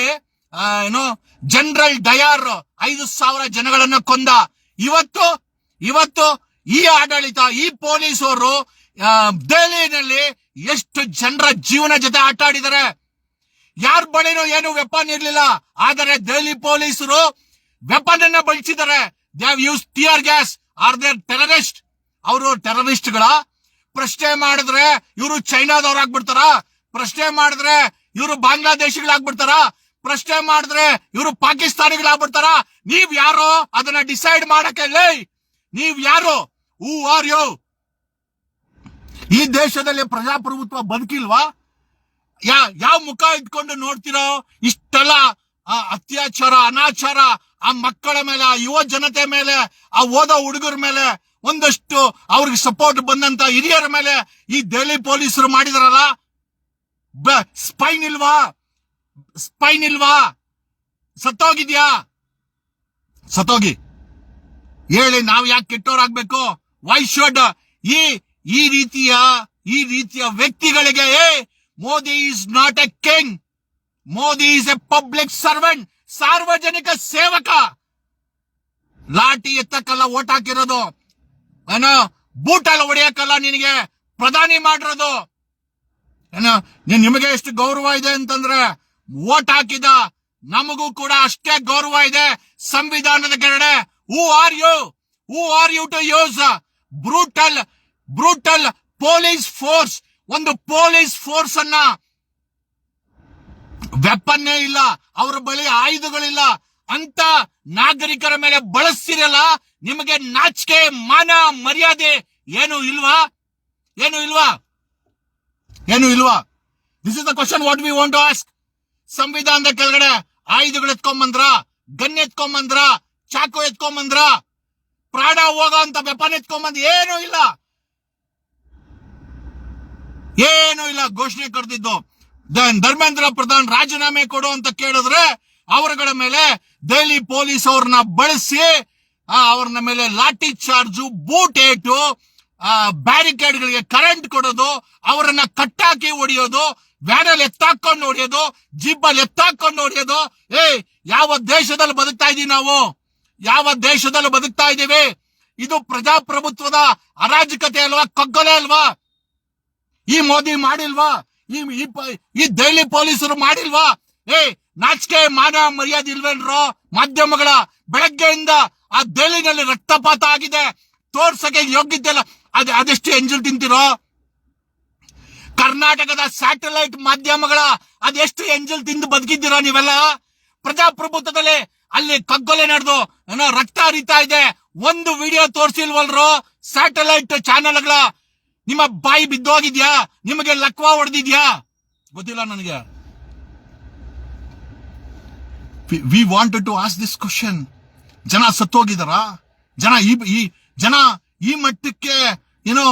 ಜನರಲ್ ಡಯಾರ್ 5,000 ಜನಗಳನ್ನ ಕೊಂದ. ಇವತ್ತು ಈ ಆಡಳಿತ, ಈ ಪೊಲೀಸರು ದೆಹಲಿನಲ್ಲಿ ಎಷ್ಟು ಜನರ ಜೀವನ ಜೊತೆ ಆಟ ಆಡಿದ್ದಾರೆ. ಯಾರ ಬಳಿನೂ ಏನು ವೆಪನ್ ಇರ್ಲಿಲ್ಲ, ಆದರೆ ದೆಹಲಿ ಪೊಲೀಸರು ವೆಪನ್ ಅನ್ನ ಬಳಸಿದ್ದಾರೆ. They have use tear gas. Are there terrorist? ಅವರು ಟೆರರಿಸ್ಟ್ಗಳ? ಪ್ರಶ್ನೆ ಮಾಡಿದ್ರೆ ಇವರು ಚೈನಾದವ್ರಾಗ್ಬಿಡ್ತಾರ? ಪ್ರಶ್ನೆ ಮಾಡಿದ್ರೆ ಇವರು ಬಾಂಗ್ಲಾದೇಶಿಗಳಾಗ್ಬಿಡ್ತಾರ? ಪ್ರಶ್ನೆ ಮಾಡಿದ್ರೆ ಇವರು ಪಾಕಿಸ್ತಾನಿಗಳಾಗ್ಬಿಡ್ತಾರ? ನೀವ್ ಯಾರೋ ಅದನ್ನ ಡಿಸೈಡ್ ಮಾಡಕ್ಕೆ? ನೀವ್ ಯಾರು? Who are you? ಈ ದೇಶದಲ್ಲಿ ಪ್ರಜಾಪ್ರಭುತ್ವ ಬದುಕಿಲ್ವಾ? ಯಾವ ಮುಖ ಇಟ್ಕೊಂಡು ನೋಡ್ತಿರೋ? ಇಷ್ಟೆಲ್ಲ ಅತ್ಯಾಚಾರ, ಅನಾಚಾರ ಆ ಮಕ್ಕಳ ಮೇಲೆ, ಆ ಯುವ ಜನತೆ ಮೇಲೆ, ಆ ಓದೋ ಹುಡುಗರ ಮೇಲೆ, ಒಂದಷ್ಟು ಅವ್ರಿಗೆ ಸಪೋರ್ಟ್ ಬಂದಂತ ಹಿರಿಯರ ಮೇಲೆ ಈ ದೆಹಲಿ ಪೊಲೀಸರು ಮಾಡಿದಾರಲ್ಲ. ಸ್ಪೈನ್ ಇಲ್ವಾ? ಸತ್ತೋಗಿದ್ಯಾ? ಸತ್ತೋಗಿ ಹೇಳಿ. ನಾವ್ ಯಾಕೆ ಕೆಟ್ಟೋರಾಗ್ಬೇಕು? ವೈ ಶುಡ್ ಈ ರೀತಿಯ ವ್ಯಕ್ತಿಗಳಿಗೆ Modi is not A king. Modi is A public servant. ಸಾರ್ವಜನಿಕ ಸೇವಕ. ಲಾಠಿ ಎತ್ತಕ್ಕಲ್ಲ ಓಟ್ ಹಾಕಿರೋದು, ಬೂಟಲ್ಲಿ ಹೊಡೆಯಕ್ಕಲ್ಲ ನಿನಗೆ ಪ್ರಧಾನಿ ಮಾಡಿರೋದು. ನಿಮಗೆ ಎಷ್ಟು ಗೌರವ ಇದೆ ಅಂತಂದ್ರೆ ಓಟ್ ಹಾಕಿದ ನಮಗೂ ಕೂಡ ಅಷ್ಟೇ ಗೌರವ ಇದೆ ಸಂವಿಧಾನದ ಕೆಳಗಡೆ. Who are you to use brutal police force? ಒಂದು ಪೊಲೀಸ್ ಫೋರ್ಸ್ ಅನ್ನ, ವೆಪನ್ನೇ ಇಲ್ಲ, ಅವರ ಬಳಿ ಆಯುಧಗಳಿಲ್ಲ ಅಂತ ನಾಗರಿಕರ ಮೇಲೆ ಬಳಸ್ತಿರಲ್ಲ. ನಿಮಗೆ ನಾಚಿಕೆ, ಮಾನ, ಮರ್ಯಾದೆ ಏನು ಇಲ್ವಾ? This is the question what we want to ask. ಸಂವಿಧಾನದ ಕೆಳಗಡೆ ಆಯುಧಗಳು ಎತ್ಕೊಂಬಂದ್ರ, ಗನ್ ಎತ್ಕೊಂಬಂದ್ರ, ಚಾಕು ಎತ್ಕೊಂಬಂದ್ರ, ಪ್ರಾಣ ಹೋಗೋ ಅಂತ ವೆಪನ್ ಎತ್ಕೊಂಬಂದ್? ಏನೂ ಇಲ್ಲ. ಘೋಷಣೆ ಕರೆದಿದ್ದು ಧರ್ಮೇಂದ್ರ ಪ್ರಧಾನ್ ರಾಜೀನಾಮೆ ಕೊಡು ಅಂತ ಕೇಳಿದ್ರೆ ಅವರುಗಳ ಮೇಲೆ ದೆಹಲಿ ಪೊಲೀಸ್ ಅವ್ರನ್ನ ಬಳಸಿ ಅವ್ರನ್ನ ಮೇಲೆ ಲಾಠಿ ಚಾರ್ಜು, ಬೂಟ್ ಏಟು, ಬ್ಯಾರಿಕೇಡ್ಗಳಿಗೆ ಕರೆಂಟ್ ಕೊಡೋದು, ಅವರನ್ನ ಕಟ್ಟಾಕಿ ಹೊಡೆಯೋದು, ವ್ಯಾನಲ್ಲಿ ಎತ್ತಾಕೊಂಡು ಹೊಡೆಯೋದು, ಜೀಪಲ್ಲಿ ಎತ್ತಾಕೊಂಡು ಹೊಡೆಯೋದು. ಯಾವ ದೇಶದಲ್ಲಿ ಬದುಕ್ತಾ ಇದೀವಿ ನಾವು? ಯಾವ ದೇಶದಲ್ಲಿ ಬದುಕ್ತಾ ಇದೀವಿ? ಇದು ಪ್ರಜಾಪ್ರಭುತ್ವದ ಅರಾಜಕತೆ ಅಲ್ವಾ? ಕಗ್ಗೊಲೆ ಅಲ್ವಾ? ಈ ಮೋದಿ ಮಾಡಿಲ್ವಾ? ಈ ದೆಹಲಿ ಪೊಲೀಸರು ಮಾಡಿಲ್ವಾ? ನಾಚಿಕೆ ಮಾನ ಮರ್ಯಾದೆ ಇಲ್ವೇನ್ರೋ? ಮಾಧ್ಯಮಗಳ ಬೆಳಗ್ಗೆಯಿಂದ ಆ ದೆಹಲಿನಲ್ಲಿ ರಕ್ತಪಾತ ಆಗಿದೆ, ತೋರ್ಸಕ್ಕೆ ಯೋಗ್ಯತೆ ಇಲ್ಲ. ಅದೆಷ್ಟು ಎಂಜಲ್ ತಿಂತಿರೋ? ಕರ್ನಾಟಕದ ಸ್ಯಾಟಲೈಟ್ ಮಾಧ್ಯಮಗಳ ಅದೆಷ್ಟು ಎಂಜಲ್ ತಿಂದು ಬದುಕಿದ್ದೀರೋ ನೀವೆಲ್ಲ? ಪ್ರಜಾಪ್ರಭುತ್ವದಲ್ಲಿ ಅಲ್ಲಿ ಕಗ್ಗೊಲೆ ನಡೆದು ರಕ್ತ ಹರಿತಾ ಇದೆ, ಒಂದು ವಿಡಿಯೋ ತೋರಿಸಿಲ್ವಲ್ರೋ? ಸ್ಯಾಟಲೈಟ್ ಚಾನೆಲ್ಗಳ ನಿಮ್ಮ ಬಾಯಿ ಬಿದ್ದೋಗಿದ್ಯಾ? ನಿಮಗೆ ಲಕ್ವಾ ಹೊಡೆದಿದ್ಯಾ? ಗೊತ್ತಿಲ್ಲ ನನಗೆ. We wanted to ask this question. ಜನ ಸತ್ತೋಗಿದಾರ? ಜನ ಈ ಮಟ್ಟಕ್ಕೆ ಏನೋ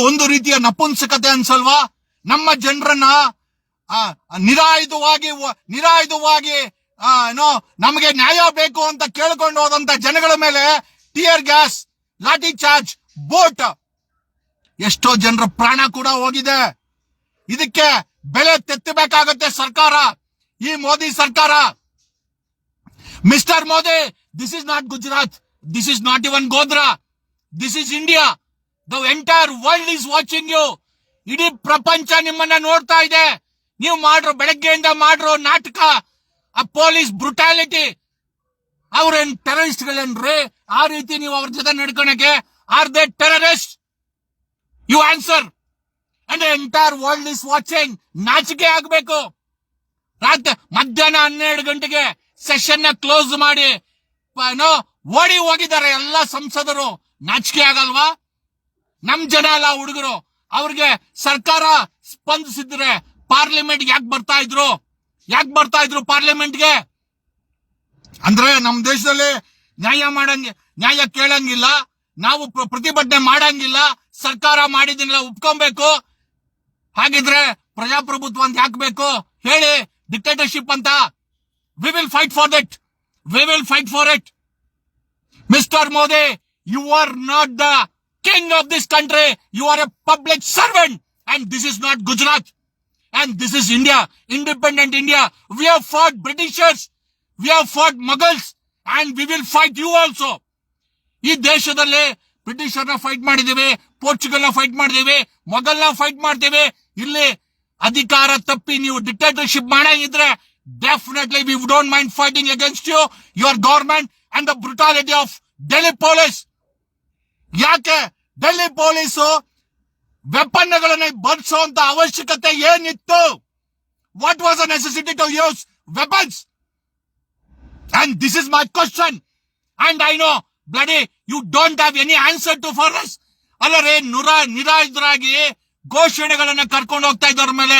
ಒಂದು ರೀತಿಯ ನಪುಂಸಕತೆ ಅನ್ಸಲ್ವಾ? ನಮ್ಮ ಜನರನ್ನ ನಿರಾಯುಧವಾಗಿ ಏನೋ ನಮಗೆ ನ್ಯಾಯ ಬೇಕು ಅಂತ ಕೇಳ್ಕೊಂಡು ಹೋದಂತ ಜನಗಳ ಮೇಲೆ ಟಿಯರ್ ಗ್ಯಾಸ್, ಲಾಠಿ ಚಾರ್ಜ್, ಬೋಟ್, ಎಷ್ಟೋ ಜನರ ಪ್ರಾಣ ಕೂಡ ಹೋಗಿದೆ. ಇದಕ್ಕೆ ಬೆಲೆ ತೆತ್ತಬೇಕಾಗತ್ತೆ ಸರ್ಕಾರ, ಈ ಮೋದಿ ಸರ್ಕಾರ. Mister Modi, this is not Gujarat, this is not even Godhra, this is India. The entire world is watching you. ಇಡೀ ಪ್ರಪಂಚ ನಿಮ್ಮನ್ನ ನೋಡ್ತಾ ಇದೆ. ನೀವು ಮಾಡ್ರೋ ಬೆಳಗ್ಗೆಯಿಂದ ಮಾಡ್ರೋ ನಾಟಕ, ಆ ಪೊಲೀಸ್ ಬ್ರುಟಾಲಿಟಿ. ಅವ್ರೇನ್ ಟೆರರಿಸ್ಟ್ಗಳೇನ್ರಿ? ಆ ರೀತಿ ನೀವು ಅವ್ರ ಜೊತೆ ನಡ್ಕೊಳಕ್ಕೆ? Are they terrorist? You answer. And entire world is watching. ನಾಚಿಕೆ ಆಗ್ಬೇಕು. ರಾತ್ರಿ ಮಧ್ಯಾಹ್ನ 12 ಗಂಟೆಗೆ ಸೆಷನ್ ನ ಕ್ಲೋಸ್ ಮಾಡಿ ಓಡಿ ಹೋಗಿದ್ದಾರೆ ಎಲ್ಲ ಸಂಸದರು. ನಾಚಿಕೆ ಆಗಲ್ವಾ? ನಮ್ ಜನ ಎಲ್ಲ ಹುಡುಗರು, ಅವ್ರಿಗೆ ಸರ್ಕಾರ ಸ್ಪಂದಿಸಿದ್ರೆ ಪಾರ್ಲಿಮೆಂಟ್ ಯಾಕೆ ಬರ್ತಾ ಇದ್ರು ಪಾರ್ಲಿಮೆಂಟ್ಗೆ? ಅಂದ್ರೆ ನಮ್ ದೇಶದಲ್ಲಿ ನ್ಯಾಯ ಕೇಳಂಗಿಲ್ಲ, ನಾವು ಪ್ರತಿಭಟನೆ ಮಾಡಂಗಿಲ್ಲ, ಸರ್ಕಾರ ಮಾಡಿದಿಲ್ಲ ಒಪ್ಕೊಬೇಕು. ಹಾಗಿದ್ರೆ ಪ್ರಜಾಪ್ರಭುತ್ವ ಅಂತ ಯಾಕೆ ಬೇಕು ಹೇಳಿ? ಡಿಕ್ಟೇಟರ್ಶಿಪ್ ಅಂತ? We will fight for that. We will fight for it. Mister Modi, you are not the king of this country. You are a public servant, and this is not Gujarat, and this is India, independent India. We have fought Britishers, we have fought Mughals, and we will fight you also. ಈ ದೇಶದಲ್ಲಿ ಬ್ರಿಟಿಷರ್ನ fight ಮಾಡಿದ್ದೀವಿ, ಪೋರ್ಚುಗಲ್ನ fight ಮಾಡಿದ್ದೀವಿ, ಮೊಘಲ್ನ fight ಮಾಡ್ತೀವಿ. ಇಲ್ಲಿ ಅಧಿಕಾರ ತಪ್ಪಿ ನೀವು dictatorship ಮಾಡಂಗಿದ್ರೆ definitely we don't mind fighting against you, your government, and the brutality of Delhi police. ಯಾಕೆ ಡೆಲ್ಲಿ ಪೊಲೀಸು ವೆಪನ್ಗಳನ್ನ ಬಳಸುವಂತ ಅವಶ್ಯಕತೆ ಏನಿತ್ತು? What was the necessity to use weapons? And this is my question, and I know bloody you don't have any answer to for this. ಅಲ್ಲರೇ ನಿರಾಯುಧರಾಗಿ ಘೋಷಣೆಗಳನ್ನ ಕರ್ಕೊಂಡು ಹೋಗ್ತಾ ಇದ್ದವ್ರ ಮೇಲೆ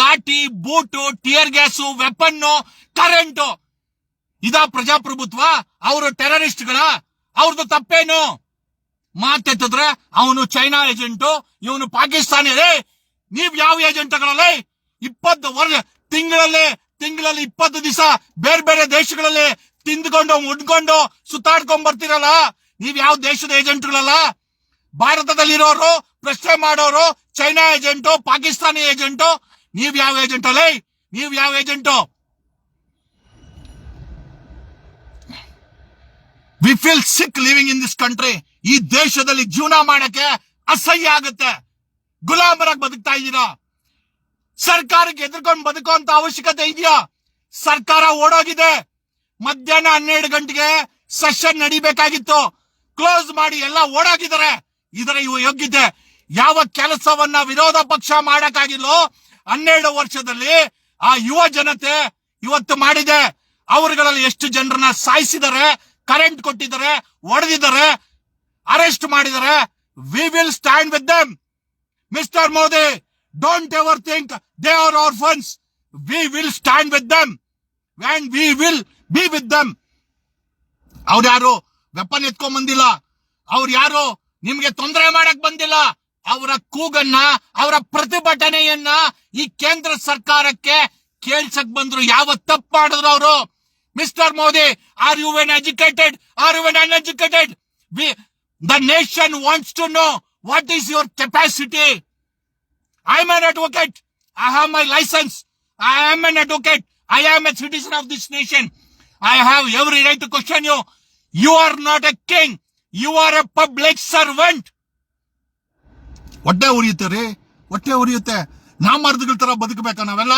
ಲಾಠಿ, boot, tear gas, weapon, current. ಇದಾ ಪ್ರಜಾಪ್ರಭುತ್ವ? ಅವರು ಟೆರರಿಸ್ಟ್ಗಳ? ಅವ್ರದ್ದು ತಪ್ಪೇನು? ಮಾತೆತ್ತಿದ್ರೆ ಅವನು ಚೈನಾ ಏಜೆಂಟು, ಇವನು ಪಾಕಿಸ್ತಾನಿ. ನೀವ್ ಯಾವ ಏಜೆಂಟ್ಗಳಲ್ಲಿ 20 ವರ್ಷ ತಿಂಗಳಲ್ಲಿ 20 ದಿವಸ ಬೇರೆ ಬೇರೆ ದೇಶಗಳಲ್ಲಿ ತಿಂದ್ಕೊಂಡು ಉಡ್ಕೊಂಡು ಸುತ್ತಾಡ್ಕೊಂಡ್ ಬರ್ತಿರಲ್ಲ, ನೀವ್ ಯಾವ ದೇಶದ ಏಜೆಂಟ್ಗಳಲ್ಲ? ಭಾರತದಲ್ಲಿರೋರು ಪ್ರಶ್ನೆ ಮಾಡೋರು ಚೈನಾ ಏಜೆಂಟು, ಪಾಕಿಸ್ತಾನಿ ಏಜೆಂಟು. ನೀವ್ ಯಾವ ಏಜೆಂಟ್ ಅಲ್ಲೇ? ನೀವ್ ಯಾವ agent? We feel sick living in this country. ಈ ದೇಶದಲ್ಲಿ ಜೀವನ ಮಾಡಕ್ಕೆ ಅಸಹ್ಯ ಆಗುತ್ತೆ. ಗುಲಾಮರಾಗಿ ಬದುಕ್ತಾ ಇದ್ದೀರಾ. ಸರ್ಕಾರಕ್ಕೆ ಎದುರ್ಕೊಂಡು ಬದುಕುವಂತ ಅವಶ್ಯಕತೆ ಇದೆಯಾ? ಸರ್ಕಾರ ಓಡೋಗಿದೆ. ಮಧ್ಯಾಹ್ನ 12 ಗಂಟೆಗೆ ಸೆಷನ್ ನಡಿಬೇಕಾಗಿತ್ತು, ಕ್ಲೋಸ್ ಮಾಡಿ ಎಲ್ಲ ಓಡೋಗಿದ್ದಾರೆ. ಇದರ ಯೋಗ್ಯತೆ ಯಾವ ಕೆಲಸವನ್ನ ವಿರೋಧ ಪಕ್ಷ ಮಾಡಕ್ಕಾಗಿಲ್ಲೋ 12 ವರ್ಷದಲ್ಲಿ ಆ ಯುವ ಜನತೆ ಇವತ್ತು ಮಾಡಿದೆ. ಅವರುಗಳಲ್ಲಿ ಎಷ್ಟು ಜನರನ್ನ ಸಾಯಿಸಿದ್ದಾರೆ, ಕರೆಂಟ್ ಕೊಟ್ಟಿದ್ದಾರೆ, ಹೊಡೆದಿದ್ದಾರೆ, ಅರೆಸ್ಟ್ ಮಾಡಿದ್ದಾರೆ. We will stand with them. Mister Modi, don't ever think they are orphans. We will stand with them and we will be with them. ಅವ್ರು ಯಾರು ವೆಪನ್ ಎತ್ಕೊಂಡ್ ಬಂದಿಲ್ಲ, ಅವ್ರು ಯಾರು ನಿಮ್ಗೆ ತೊಂದರೆ ಮಾಡಕ್ ಬಂದಿಲ್ಲ. ಅವರ ಕೂಗನ್ನ, ಅವರ ಪ್ರತಿಭಟನೆಯನ್ನ ಈ ಕೇಂದ್ರ ಸರ್ಕಾರಕ್ಕೆ ಕೇಳ್ಸಕ್ ಬಂದ್ರು. ಯಾವ ತಪ್ಪು ಮಾಡಿದ್ರು ಅವರು? Mister Modi, are you even educated? Are you even uneducated? The nation wants to know What is your capacity? I am an advocate. I have my license. I am an advocate. I am a citizen of this nation. I have every right to question you. You are not a king. You are a public servant. ಹೊಟ್ಟೆ ಉರಿಯುತ್ತೆ ರೀ, ಹೊಟ್ಟೆ ಉರಿಯುತ್ತೆ. ನಾಮರ್ದಗಳ ತರ ಬದುಕಬೇಕಾ ನಾವೆಲ್ಲ?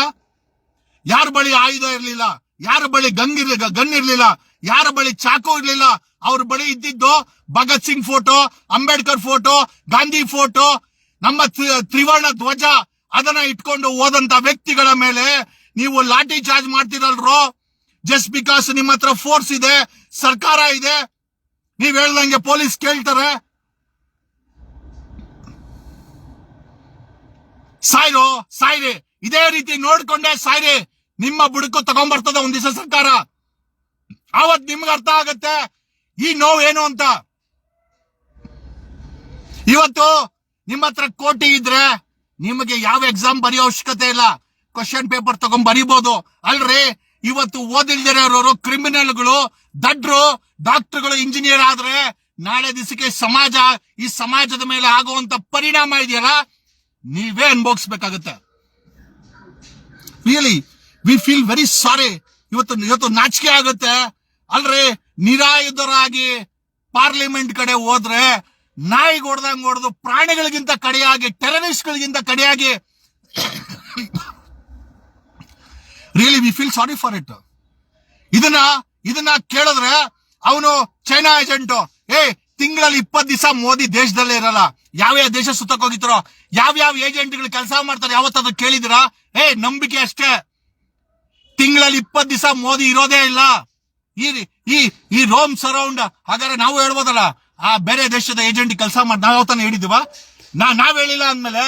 ಯಾರ ಬಳಿ ಆಯುಧ ಇರ್ಲಿಲ್ಲ, ಯಾರ ಬಳಿ ಗನ್ ಇರ್ಲಿಲ್ಲ, ಯಾರ ಬಳಿ ಚಾಕು ಇರ್ಲಿಲ್ಲ. ಅವ್ರ ಬಳಿ ಇದ್ದಿದ್ದು Bhagat Singh photo, Ambedkar photo, Gandhi photo, ನಮ್ಮ ತ್ರಿವರ್ಣ ಧ್ವಜ. ಅದನ್ನ ಇಟ್ಕೊಂಡು ಹೋದಂತ ವ್ಯಕ್ತಿಗಳ ಮೇಲೆ ನೀವು ಲಾಠಿ ಚಾರ್ಜ್ ಮಾಡ್ತಿರಲ್ರೋ. ಜಸ್ಟ್ ಬಿಕಾಸ್ ನಿಮ್ಮ ಹತ್ರ ಫೋರ್ಸ್ ಇದೆ, ಸರ್ಕಾರ ಇದೆ, ನೀವ್ ಹೇಳ್ದಂಗೆ ಪೊಲೀಸ್ ಕೇಳ್ತಾರೆ. ಸಾಯ್ರಿ, ಇದೇ ರೀತಿ ನೋಡ್ಕೊಂಡೆ ಸಾಯ್ರಿ. ನಿಮ್ಮ ಬುಡಕು ತಗೊಂಡ್ಬರ್ತದೆ ಒಂದ್ ದಿವಸ ಸರ್ಕಾರ. ಅವತ್ ನಿಮ್ಗೆ ಅರ್ಥ ಆಗತ್ತೆ ಈ ನೋವು ಏನು ಅಂತ. ಇವತ್ತು ನಿಮ್ಮ ಹತ್ರ ಕೋಟಿ ಇದ್ರೆ ನಿಮಗೆ ಯಾವ ಎಕ್ಸಾಮ್ ಬರೆಯೋ ಅವಶ್ಯಕತೆ ಇಲ್ಲ, ಕ್ವಶನ್ ಪೇಪರ್ ತಗೊಂಡ್ ಬರೀಬಹುದು ಅಲ್ರಿ. ಇವತ್ತು ಓದಿಲ್ದಿರೋರು, ಕ್ರಿಮಿನಲ್ಗಳು, ದಡ್ರು, ಡಾಕ್ಟರ್ಗಳು, ಇಂಜಿನಿಯರ್ ಆದ್ರೆ ನಾಳೆ ದಿವಸಕ್ಕೆ ಈ ಸಮಾಜದ ಮೇಲೆ ಆಗುವಂತ ಪರಿಣಾಮ ಇದೆಯಲ್ಲ, ನೀವೇ ಅನುಭವಿಸ್ಬೇಕಾಗತ್ತೆ. Really we feel very sorry. ಇವತ್ತು ನಾಚಿಕೆ ಆಗುತ್ತೆ ಅಲ್ರಿ. ನಿರಾಯುಧರಾಗಿ ಪಾರ್ಲಿಮೆಂಟ್ ಕಡೆ ಹೋದ್ರೆ ನಾಯಿಗೆ ಹೊಡೆದು ಪ್ರಾಣಿಗಳಿಗಿಂತ ಕಡೆಯಾಗಿ, ಟೆರರಿಸ್ಟ್ಗಳಿಗಿಂತ ಕಡೆಯಾಗಿ, really we feel sorry for it. ಇದನ್ನ ಕೇಳಿದ್ರೆ ಅವನು ಚೈನಾ ಏಜೆಂಟು. ತಿಂಗಳಲ್ಲಿ 20 ದಿವಸ ಮೋದಿ ದೇಶದಲ್ಲೇ ಇರಲ್ಲ. ಯಾವ್ಯಾವ ದೇಶ ಸುತ್ತಕ್ ಹೋಗಿದ್ರು, ಯಾವ್ಯಾವ ಏಜೆಂಟ್ಗಳು ಕೆಲಸ ಮಾಡ್ತಾರೆ, ಯಾವತ್ತಾದ್ರೂ ಕೇಳಿದಿರಾ? ನಂಬಿಕೆ ಅಷ್ಟೇ. ತಿಂಗಳಲ್ಲಿ 20 ದಿವಸ ಮೋದಿ ಇರೋದೇ ಇಲ್ಲ. ಈ ರೋಮ್ ಸರೌಂಡ್. ಹಾಗಾದ್ರೆ ನಾವು ಹೇಳ್ಬೋದಲ್ಲ, ಆ ಬೇರೆ ದೇಶದ ಏಜೆಂಟ್ ಕೆಲಸ ಮಾಡಿ ನಾವ್ ಯಾವತ್ತಾನ ಹೇಳಿದೀವ? ನಾವ್ ಹೇಳಿಲ್ಲ ಅಂದ್ಮೇಲೆ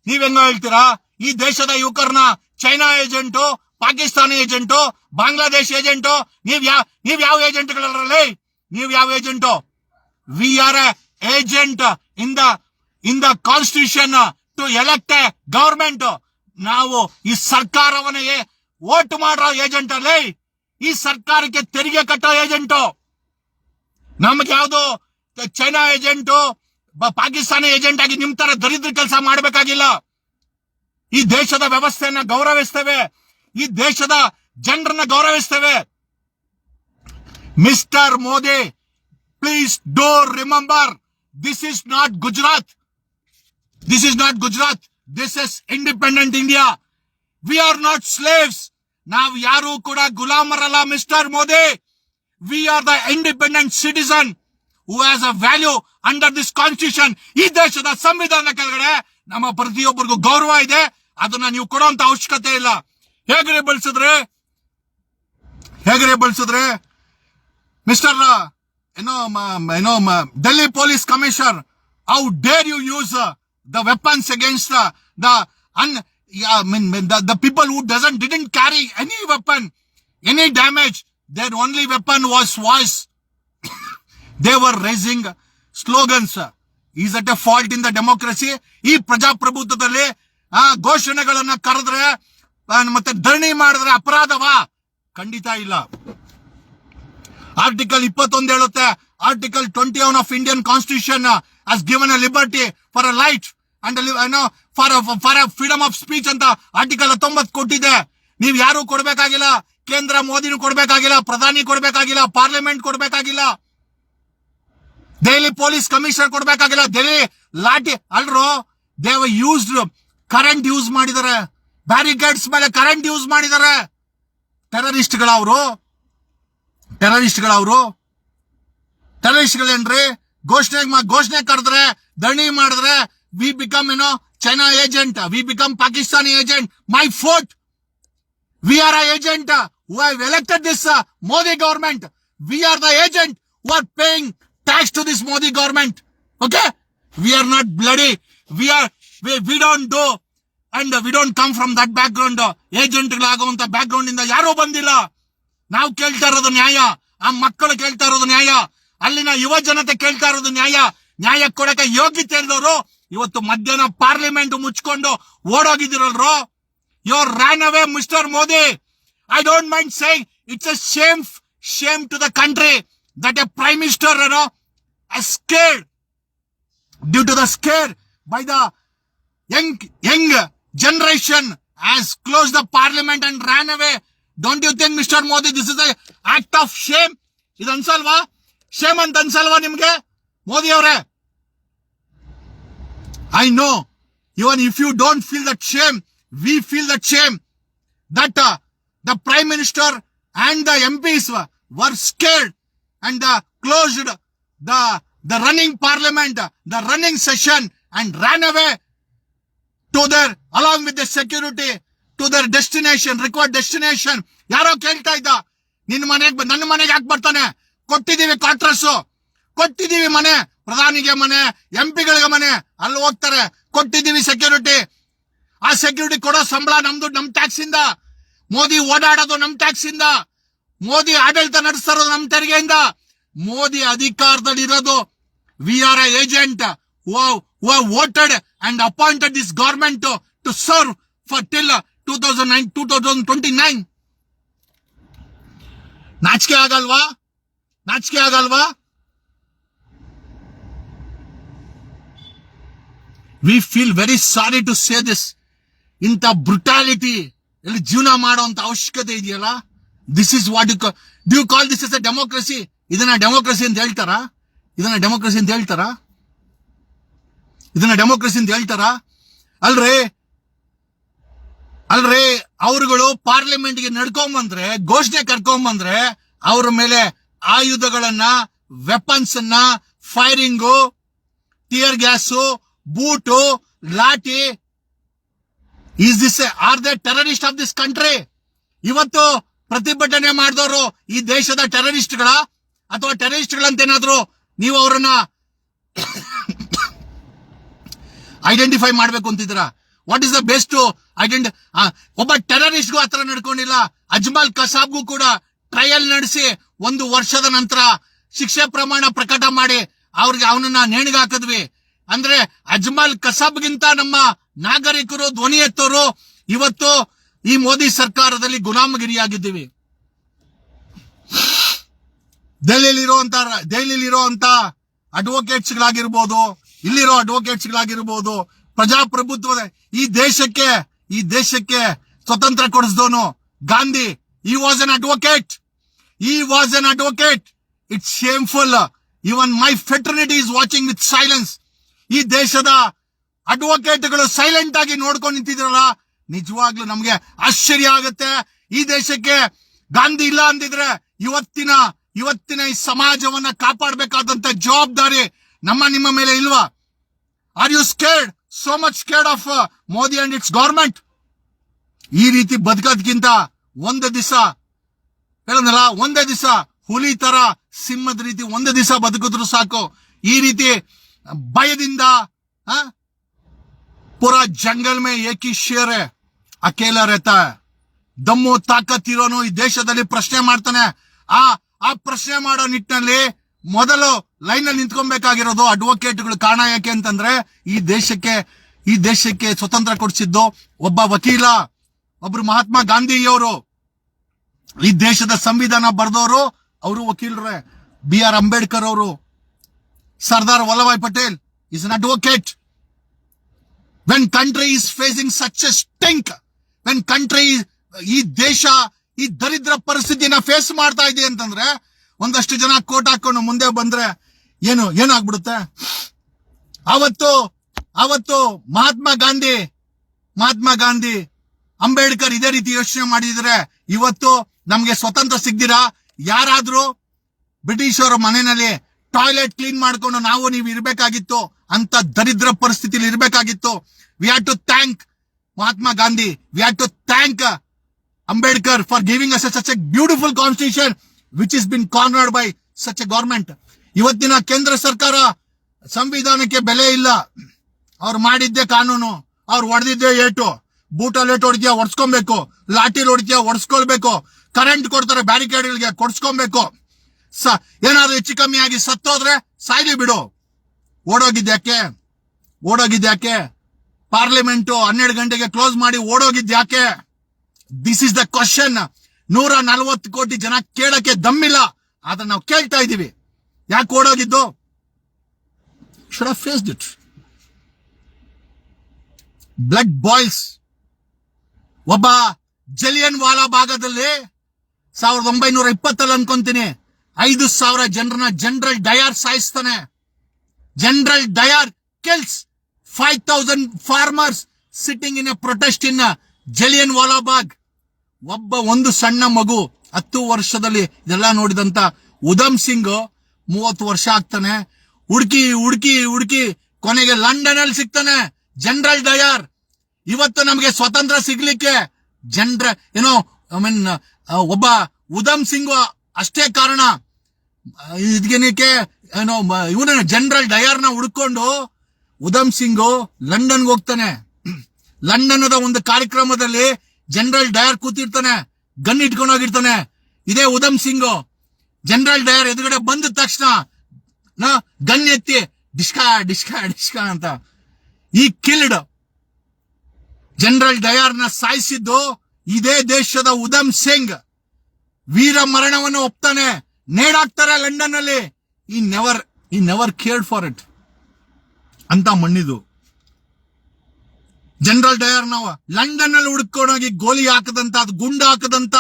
ನೀವ್ ಹೆಂಗೋ ಹೇಳ್ತೀರಾ? ಈ ದೇಶದ ಯುವಕರನ್ನ China agent, Pakistani agent, Bangladesh agent, ನೀವ್ ಯಾವ ಏಜೆಂಟ್ಗಳಲ್ಲಿ? ನೀವ್ ಯಾವ agent? We are a agent in the constitution to elect a government. ನಾವು ಈ ಸರ್ಕಾರವನ್ನೇ ವೋಟ್ ಮಾಡೋ ಏಜೆಂಟ್ ಅಲ್ಲಿ, ಈ ಸರ್ಕಾರಕ್ಕೆ ತೆರಿಗೆ ಕಟ್ಟೋ ಏಜೆಂಟು. ನಮ್ಗೆ ಯಾವ್ದು ಚೈನಾ ಏಜೆಂಟು, ಪಾಕಿಸ್ತಾನಿ ಏಜೆಂಟ್ ಆಗಿ ನಿಮ್ ತರ ದರಿದ್ರ ಕೆಲಸ ಮಾಡಬೇಕಾಗಿಲ್ಲ. ಈ ದೇಶದ ವ್ಯವಸ್ಥೆಯನ್ನ ಗೌರವಿಸ್ತೇವೆ, ಈ ದೇಶದ ಜನರನ್ನ ಗೌರವಿಸ್ತೇವೆ. Mister Modi, please do remember, this is not Gujarat. This is not Gujarat. This is independent India. We are not slaves. ನಾವು ಯಾರು ಕೂಡ ಗುಲಾಮರಲ್ಲ mister Modi. We are the independent citizen who has a value under this constitution. ಈ ದೇಶದ ಸಂವಿಧಾನ ಕೆಳಗಡೆ ನಮ್ಮ ಪ್ರತಿಯೊಬ್ಬರಿಗೂ ಗೌರವ ಇದೆ. ಅದನ್ನ ನೀವು ಕೊಡುವಂತ ಅವಶ್ಯಕತೆ ಇಲ್ಲ. ಹೇಗ್ರೆ ಬಳಸಿದ್ರೆ mister Delhi Police Commissioner, how dare you use the weapons against the people who didn't carry any weapon, any damage. Their only weapon was voice. They were raising slogans. Is that a fault in the democracy? ಈ ಪ್ರಜಾಪ್ರಭುತ್ವದಲ್ಲಿ ಘೋಷಣೆಗಳನ್ನ ಕರೆದ್ರೆ ಮತ್ತೆ ಧರಣಿ ಮಾಡಿದ್ರೆ ಅಪರಾಧವಾ? ಖಂಡಿತ ಇಲ್ಲ. Article 21 ಹೇಳುತ್ತೆ, article 21 of Indian constitution has given a liberty for a life and for a freedom of speech ಅಂತ article 19 ಕೊಟ್ಟಿದೆ. ನೀವ್ ಯಾರು ಕೊಡ್ಬೇಕಾಗಿಲ್ಲ. ಕೇಂದ್ರ ಮೋದಿನೂ ಕೊಡ್ಬೇಕಾಗಿಲ್ಲ, ಪ್ರಧಾನಿ ಕೊಡ್ಬೇಕಾಗಿಲ್ಲ, ಪಾರ್ಲಿಮೆಂಟ್ ಕೊಡ್ಬೇಕಾಗಿಲ್ಲ, ದೆಹಲಿ ಪೊಲೀಸ್ ಕಮಿಷನರ್ ಕೊಡ್ಬೇಕಾಗಿಲ್ಲ. ದೆಹಲಿ ಲಾಠಿ ಅಲ್ರು, ದೇವ್ ಯೂಸ್ಡ್ ಕರೆಂಟ್ ಯೂಸ್ ಮಾಡಿದ್ದಾರೆ, ಬ್ಯಾರಿಕೇಡ್ಸ್ ಮೇಲೆ ಕರೆಂಟ್ ಯೂಸ್ ಮಾಡಿದ್ದಾರೆ. ಟೆರರಿಸ್ಟ್ಗಳೇನ್ರಿ? ಘೋಷಣೆ ಕರೆದ್ರೆ, ಧರಣಿ ಮಾಡಿದ್ರೆ we become China agent, we become Pakistani agent. My foot, we R a agent who have elected this Modi government. We are the agent who are paying tax to this Modi government. Okay, we are not bloody. We don't do and we don't come from that background. ಏಜೆಂಟ್ಗಳಾಗುವಂತ background ಇಂದ ಯಾರೂ ಬಂದಿಲ್ಲ. ನಾವು ಕೇಳ್ತಾ ಇರೋದು ನ್ಯಾಯ, ಆ ಮಕ್ಕಳು ಕೇಳ್ತಾ ಇರೋದು ನ್ಯಾಯ, ಅಲ್ಲಿನ ಯುವ ಜನತೆ ಕೇಳ್ತಾ ಇರೋದು ನ್ಯಾಯ. ನ್ಯಾಯ ಕೊಡಕ್ಕೆ ಯೋಗ್ಯತೆ ಇಲ್ಲದವರು ಇವತ್ತು ಮಧ್ಯಾಹ್ನ ಪಾರ್ಲಿಮೆಂಟ್ ಮುಚ್ಕೊಂಡು ಓಡೋಗಿದಿರಲ್ರು. You ran away mister Modi. I don't mind saying it's a shame to the country that a prime minister escaped due to the scare by the young generation has closed the parliament and ran away. Don't you think, Mr. Modi, this is an act of shame? ಇದು ಅನ್ಸಲ್ವಾ? Shem ಅಂತ ಅನ್ಸಲ್ವಾ ನಿಮ್ಗೆ ಮೋದಿ ಅವರೇ? I know, even if you don't feel that shame, we feel that shame that the Prime Minister and the MPs were scared and closed the running parliament, the running session, and ran away to their, along with the security, to their destination, required destination. ಯಾರೋ ಕೇಳ್ತಾ ಇದ್ದ, ನನ್ನ ಮನೆಗೆ ಯಾಕೆ ಬರ್ತಾನೆ? ಕೊಟ್ಟಿದೀವಿ quarters, ಕೊಟ್ಟಿದೀವಿ ಮನೆ, ಪ್ರಧಾನಿಗೆ ಮನೆ, ಎಂಪಿಗಳಿಗೆ ಮನೆ, ಅಲ್ಲಿ ಹೋಗ್ತಾರೆ, ಕೊಟ್ಟಿದೀವಿ ಸೆಕ್ಯೂರಿಟಿ. ಆ ಸೆಕ್ಯೂರಿಟಿ ಕೊಡೋ ಸಂಬಳ ನಮ್ದು, ನಮ್ ಟ್ಯಾಕ್ಸ್ ಇಂದ. ಮೋದಿ ಓಡಾಡೋದು ನಮ್ ಟ್ಯಾಕ್ಸ್ ಇಂದ. ಮೋದಿ ಆಡಳಿತ ನಡೆಸ್ತಾ ಇರೋದು ನಮ್ ತೆರಿಗೆಯಿಂದ. ಮೋದಿ ಅಧಿಕಾರದಲ್ಲಿ ಇರೋದು. V are a agent who have voted and appointed this government to serve for till 2029. ನಾಚಿಕೆ ಆಗಲ್ವಾ? ನಾಚಿಕೆ ಆಗಲ್ವಾ? We feel very sorry to say this. ಇಂಥ ಬ್ರುಟಾಲಿಟಿ ಇಲ್ಲಿ ಜೀವನ ಮಾಡುವಂತ ಅವಶ್ಯಕತೆ ಇದೆಯಲ್ಲ? This is what do you call this is a democracy? ಇದನ್ನ ಡೆಮೋಕ್ರಸಿ ಅಂತ ಹೇಳ್ತಾರಾ? ಇದನ್ನ ಡೆಮೋಕ್ರಸಿ ಅಂತ ಹೇಳ್ತಾರಾ? ಇದನ್ನ ಡೆಮೋಕ್ರಸಿ ಅಂತ ಹೇಳ್ತಾರಾ? ಅಲ್ರೇ ಅವರುಗಳು ಪಾರ್ಲಿಮೆಂಟ್ಗೆ ನಡ್ಕೊಂಬಂದ್ರೆ, ಘೋಷಣೆ ಕರ್ಕೊಂಬಂದ್ರೆ, ಅವ್ರ ಮೇಲೆ ಆಯುಧಗಳನ್ನ, ವೆಪನ್ಸ್ ಅನ್ನ, ಫೈರಿಂಗು, ಟಿಯರ್ ಗ್ಯಾಸು, ಬೂಟು, ಲಾಠಿ. Are they terrorist of this country? ಇವತ್ತು ಪ್ರತಿಭಟನೆ ಮಾಡಿದವರು ಈ ದೇಶದ ಟೆರರಿಸ್ಟ್ಗಳ ಅಥವಾ ಟೆರರಿಸ್ಟ್ಗಳಂತೇನಾದ್ರು ನೀವು ಅವರನ್ನ ಐಡೆಂಟಿಫೈ ಮಾಡ್ಬೇಕು ಅಂತಿದ್ದೀರಾ? ವಾಟ್ ಇಸ್ ದ ಬೆಸ್ಟ್ ಒಬ್ಬ ಟೆರರಿಸ್ಟ್ಗೂ ಹತ್ರ ನಡ್ಕೊಂಡಿಲ್ಲ. ಅಜ್ಮಲ್ ಕಸಾಬ್ಗೂ ಕೂಡ ಟ್ರಯಲ್ ನಡೆಸಿ 1 ವರ್ಷದ ನಂತರ ಶಿಕ್ಷೆ ಪ್ರಮಾಣ ಪ್ರಕಟ ಮಾಡಿ ಅವ್ರಿಗೆ ಅವನನ್ನ ನೇಣಿಗೆ ಹಾಕಿದ್ವಿ. ಅಂದ್ರೆ ಅಜ್ಮಲ್ ಕಸಾಬ್ಗಿಂತ ನಮ್ಮ ನಾಗರಿಕರು ಧ್ವನಿ ಎತ್ತೋರು ಇವತ್ತು ಈ ಮೋದಿ ಸರ್ಕಾರದಲ್ಲಿ ಗುಲಾಮಗಿರಿಯಾಗಿದ್ದೀವಿ. ದೆಹಲಿಲಿರುವಂತ ಅಡ್ವೊಕೇಟ್ಸ್ಗಳಾಗಿರ್ಬೋದು, ಇಲ್ಲಿರೋ ಅಡ್ವೊಕೇಟ್ಸ್ಗಳಾಗಿರ್ಬೋದು, ಪ್ರಜಾಪ್ರಭುತ್ವದ ಈ ದೇಶಕ್ಕೆ ಸ್ವತಂತ್ರ ಕೊಡಿಸಿದವನು Gandhi. he was an advocate. It's shameful. Even my fraternity is watching with silence. ಈ ದೇಶದ ಅಡ್ವೊಕೇಟ್ಗಳು ಸೈಲೆಂಟ್ ಆಗಿ ನೋಡ್ಕೊಂಡು ನಿಂತಿದ್ರಲ್ಲ, ನಿಜವಾಗ್ಲೂ ನಮ್ಗೆ ಆಶ್ಚರ್ಯ ಆಗುತ್ತೆ. ಈ ದೇಶಕ್ಕೆ ಗಾಂಧಿ ಇಲ್ಲ ಅಂದಿದ್ರೆ ಇವತ್ತಿನ ಈ ಸಮಾಜವನ್ನ ಕಾಪಾಡಬೇಕಾದಂತ ಜವಾಬ್ದಾರಿ ನಿಮ್ಮ ಮೇಲೆ ಇಲ್ವಾ? Are you scared, so much scared of Modi and its government? ಈ ರೀತಿ ಬದುಕೋದ್ಕಿಂತ ಒಂದೇ ದಿವಸ ಹುಲಿ ತರ, ಸಿಂಹದ ರೀತಿ ಒಂದೇ ದಿವಸ ಬದುಕಿದ್ರು ಸಾಕು. ಈ ರೀತಿ ಭಯದಿಂದ ಪೂರಾ ಜಂಗಲ್ ಮೇ ಏಕ್ ಹಿ ಶೇರ್ ಹೈ, ಅಕೇಲಾ ರೆಹತಾ ಹೈ. ದಮ್ಮು ತಾಕತ್ ಇರೋನು ಈ ದೇಶದಲ್ಲಿ ಪ್ರಶ್ನೆ ಮಾಡ್ತಾನೆ. ಆ ಪ್ರಶ್ನೆ ಮಾಡೋ ನಿಟ್ಟಿನಲ್ಲಿ ಮೊದಲು ಲೈನ್ ಅಲ್ಲಿ ನಿಂತ್ಕೊಬೇಕಾಗಿರೋದು ಅಡ್ವೊಕೇಟ್ಗಳು. ಕಾರಣ ಯಾಕೆ ಅಂತಂದ್ರೆ ಈ ದೇಶಕ್ಕೆ ಸ್ವತಂತ್ರ ಕೊಡಿಸಿದ್ದು ಒಬ್ಬ ವಕೀಲ, ಒಬ್ರು ಮಹಾತ್ಮ ಗಾಂಧಿಯವರು. ಈ ದೇಶದ ಸಂವಿಧಾನ ಬರೆದವರು ಅವರು ವಕೀಲರೇ. BR ಅಂಬೇಡ್ಕರ್ ಅವರು, Sardar Vallabhbhai Patel is an advocate. When country is facing such a stink, when country ಈ ದೇಶ ಈ ದರಿದ್ರ ಪರಿಸ್ಥಿತಿನ ಫೇಸ್ ಮಾಡ್ತಾ ಇದೆ ಅಂತಂದ್ರೆ, ಒಂದಷ್ಟು ಜನ ಕೋಟ್ ಹಾಕೊಂಡು ಮುಂದೆ ಬಂದ್ರೆ ಏನಾಗ್ಬಿಡುತ್ತೆ? ಅವತ್ತು ಮಹಾತ್ಮ ಗಾಂಧಿ ಅಂಬೇಡ್ಕರ್ ಇದೇ ರೀತಿ ಯೋಚನೆ ಮಾಡಿದ್ರೆ ಇವತ್ತು ನಮ್ಗೆ ಸ್ವತಂತ್ರ ಸಿಗ್ದಿರಾ ಯಾರಾದ್ರೂ ಬ್ರಿಟಿಷ್ ಅವರ ಮನೆಯಲ್ಲಿ ಟಾಯ್ಲೆಟ್ ಕ್ಲೀನ್ ಮಾಡ್ಕೊಂಡು ನೀವು ಇರ್ಬೇಕಾಗಿತ್ತು? ಅಂತ ದರಿದ್ರ ಪರಿಸ್ಥಿತಿಲಿ ಇರ್ಬೇಕಾಗಿತ್ತು. We had to thank Mahatma Gandhi, we had to thank Ambedkar for giving us such a beautiful constitution which has been cornered by such a government. ಇವತ್ತಿನ ಕೇಂದ್ರ ಸರ್ಕಾರ ಸಂವಿಧಾನಕ್ಕೆ ಬೆಲೆ ಇಲ್ಲ. ಅವ್ರು ಮಾಡಿದ್ದೆ ಕಾನೂನು, ಅವ್ರು ಹೊಡೆದಿದ್ದೆ ಏಟು. ಬೂಟಲ್ಲಿ ಏಟು ಹೊಡಿತೀಯ ಹೊಡ್ಸ್ಕೊಬೇಕು, ಲಾಠಿಲ್ ಹೊಡಿತೀಯ ಹೊಡ್ಸ್ಕೊಳ್ಬೇಕು, ಕರೆಂಟ್ ಕೊಡ್ತಾರೆ ಬ್ಯಾರಿಕೇಡ್ಗಳಿಗೆ ಕೊಡ್ಸ್ಕೊಬೇಕು. ಏನಾದ್ರು ಹೆಚ್ಚು ಕಮ್ಮಿ ಆಗಿ ಸತ್ತೋದ್ರೆ ಸಾಯ್ಲಿ ಬಿಡು. ಓಡೋಗಿದ್ಯಾಕೆ? ಪಾರ್ಲಿಮೆಂಟ್ 12 ಗಂಟೆಗೆ ಕ್ಲೋಸ್ ಮಾಡಿ ಓಡೋಗಿದ್ಯಾಕೆ? This is the question. 140 ಕೋಟಿ ಜನ ಕೇಳಕ್ಕೆ ದಮ್ಮಿಲ್ಲ, ಆದ್ರೆ ನಾವು ಕೇಳ್ತಾ ಇದೀವಿ. ಯಾಕೆ ಓಡೋಗಿದ್ದು? should have faced it. Blood boils. ಒಬ್ಬ ಜಲಿಯನ್ ವಾಲಾ ಭಾಗದಲ್ಲಿ 1920 ಅನ್ಕೊಂತೀನಿ 5,000 ಜನರನ್ನ ಜನರಲ್ ಡಯರ್ ಸಾಯಿಸ್ತಾನೆ. General Dyer kills 5,000 farmers sitting in a protest in Jallianwala Bagh. ಒಂದು ಸಣ್ಣ ಮಗು 10 ವರ್ಷದಲ್ಲಿ ಇದೆಲ್ಲ ನೋಡಿದಂತ ಉಧಮ್ ಸಿಂಗ್ 30 ವರ್ಷ ಆಗ್ತಾನೆ. ಹುಡುಕಿ ಕೊನೆಗೆ ಲಂಡನ್ ಅಲ್ಲಿ ಸಿಗ್ತಾನೆ ಜನರಲ್ ಡಯರ್. ಇವತ್ತು ನಮಗೆ ಸ್ವತಂತ್ರ ಸಿಗ್ಲಿಕ್ಕೆ ಒಬ್ಬ ಉಧಮ್ ಸಿಂಗ್ ಅಷ್ಟೇ ಕಾರಣ. ಇದಕ್ಕೆ ಇವನ ಜನರಲ್ ಡಯರ್ನ ಹುಡ್ಕೊಂಡು ಉಧಮ್ ಸಿಂಗ್ ಲಂಡನ್ಗೆ ಹೋಗ್ತಾನೆ. ಲಂಡನ್ ಒಂದು ಕಾರ್ಯಕ್ರಮದಲ್ಲಿ ಜನರಲ್ ಡಯರ್ ಕೂತಿರ್ತಾನೆ, ಗನ್ ಇಟ್ಕೊಂಡು ಹೋಗಿರ್ತಾನೆ. ಇದೇ ಉಧಮ್ ಸಿಂಗ್ ಜನರಲ್ ಡಯರ್ ಎದುರುಗಡೆ ಬಂದ ತಕ್ಷಣ ಗನ್ ಎತ್ತಿ ಡಿಸ್ಕಾ ಡಿಸ್ಕಾ ಡಿಸ್ಕಾ ಅಂತ ಈ ಕಿಲ್ಡ್. ಜನರಲ್ ಡಯರ್ನ ಸಾಯಿಸಿದ್ದು ಇದೇ ದೇಶದ ಉಧಮ್ ಸಿಂಗ್. ವೀರ ಮರಣವನ್ನು ಒಪ್ತಾನೆ, ನೇಡಾಕ್ತಾರೆ ಲಂಡನ್ ಅಲ್ಲಿ. ಈ ನೆವರ್ ಕೇರ್ಡ್ ಫಾರ್ ಇಟ್ ಅಂತ ಮಣ್ಣಿದು. ಜನರಲ್ ಡಯರ್ ನಾವು ಲಂಡನ್ ಅಲ್ಲಿ ಹುಡ್ಕೊಂಡೋಗಿ ಗೋಲಿ ಹಾಕದಂತ, ಅದು ಗುಂಡು ಹಾಕದಂತ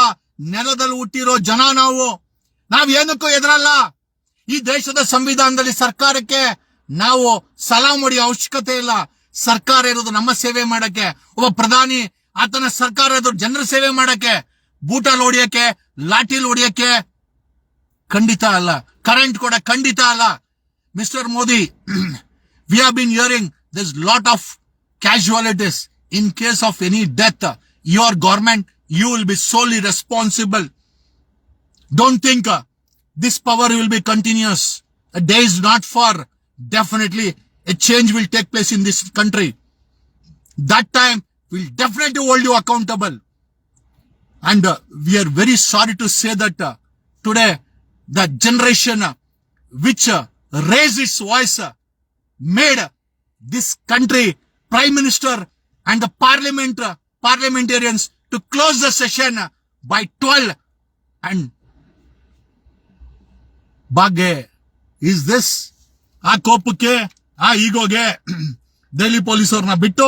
ನೆಲದಲ್ಲಿ ಹುಟ್ಟಿರೋ ಜನ ನಾವು. ಏನಕ್ಕೂ ಎದುರಲ್ಲ. ಈ ದೇಶದ ಸಂವಿಧಾನದಲ್ಲಿ ಸರ್ಕಾರಕ್ಕೆ ನಾವು ಸಲಾಂ ಹೊಡೆಯೋ ಅವಶ್ಯಕತೆ ಇಲ್ಲ. ಸರ್ಕಾರ ಇರೋದು ನಮ್ಮ ಸೇವೆ ಮಾಡಕ್ಕೆ. ಒಬ್ಬ ಪ್ರಧಾನಿ ಆತನ ಸರ್ಕಾರ ಇರೋದು ಜನರ ಸೇವೆ ಮಾಡಕ್ಕೆ. ಬೂಟಲ್ಲಿ ಹೊಡಿಯಕ್ಕೆ, ಲಾಠಿಲ್ ಹೊಡಿಯಕ್ಕೆ ಖಂಡಿತ ಅಲ್ಲ. ಕರೆಂಟ್ ಕೂಡ ಖಂಡಿತ ಅಲ್ಲ. Mister Modi, we have been hearing this lot of casualties. In case of any death, your government, you will be solely responsible. Don't think this power will be continuous. A day is not far. Definitely a change will take place in this country. That time we'll definitely hold you accountable. And we are very sorry to say that today the generation which raised its voice made this country Prime Minister and the parliamentarians to close the session by 12. And Bagge, is this ಆ ಕೋಪಕ್ಕೆ, ಆ ಈಗೋಗೆ ದೆಹಲಿ ಪೊಲೀಸವ್ರನ್ನ ಬಿಟ್ಟು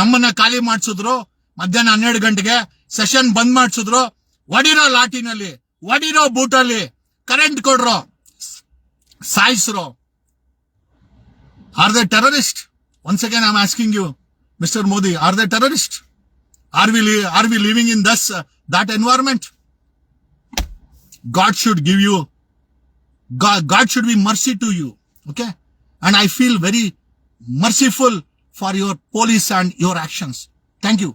ನಮ್ಮನ್ನ ಖಾಲಿ ಮಾಡಿಸಿದ್ರು. ಮಧ್ಯಾಹ್ನ 12 ಗಂಟೆಗೆ session ಬಂದ್ ಮಾಡಿಸಿದ್ರು. ಒಡಿರೋ ಲಾಟಿನಲ್ಲಿ, ಒಡಿರೋ ಬೂಟಲ್ಲಿ, ಕರೆಂಟ್ ಕೊಡ್ರೋ, ಸಾಯಿಸ್ರೋ. Are they terrorist? Once again, I'm asking you, Mr. Modi, are they terrorists? Are we living in that environment? God should give you, God should be mercy to you. Okay? And I feel very merciful for your police and your actions. Thank you.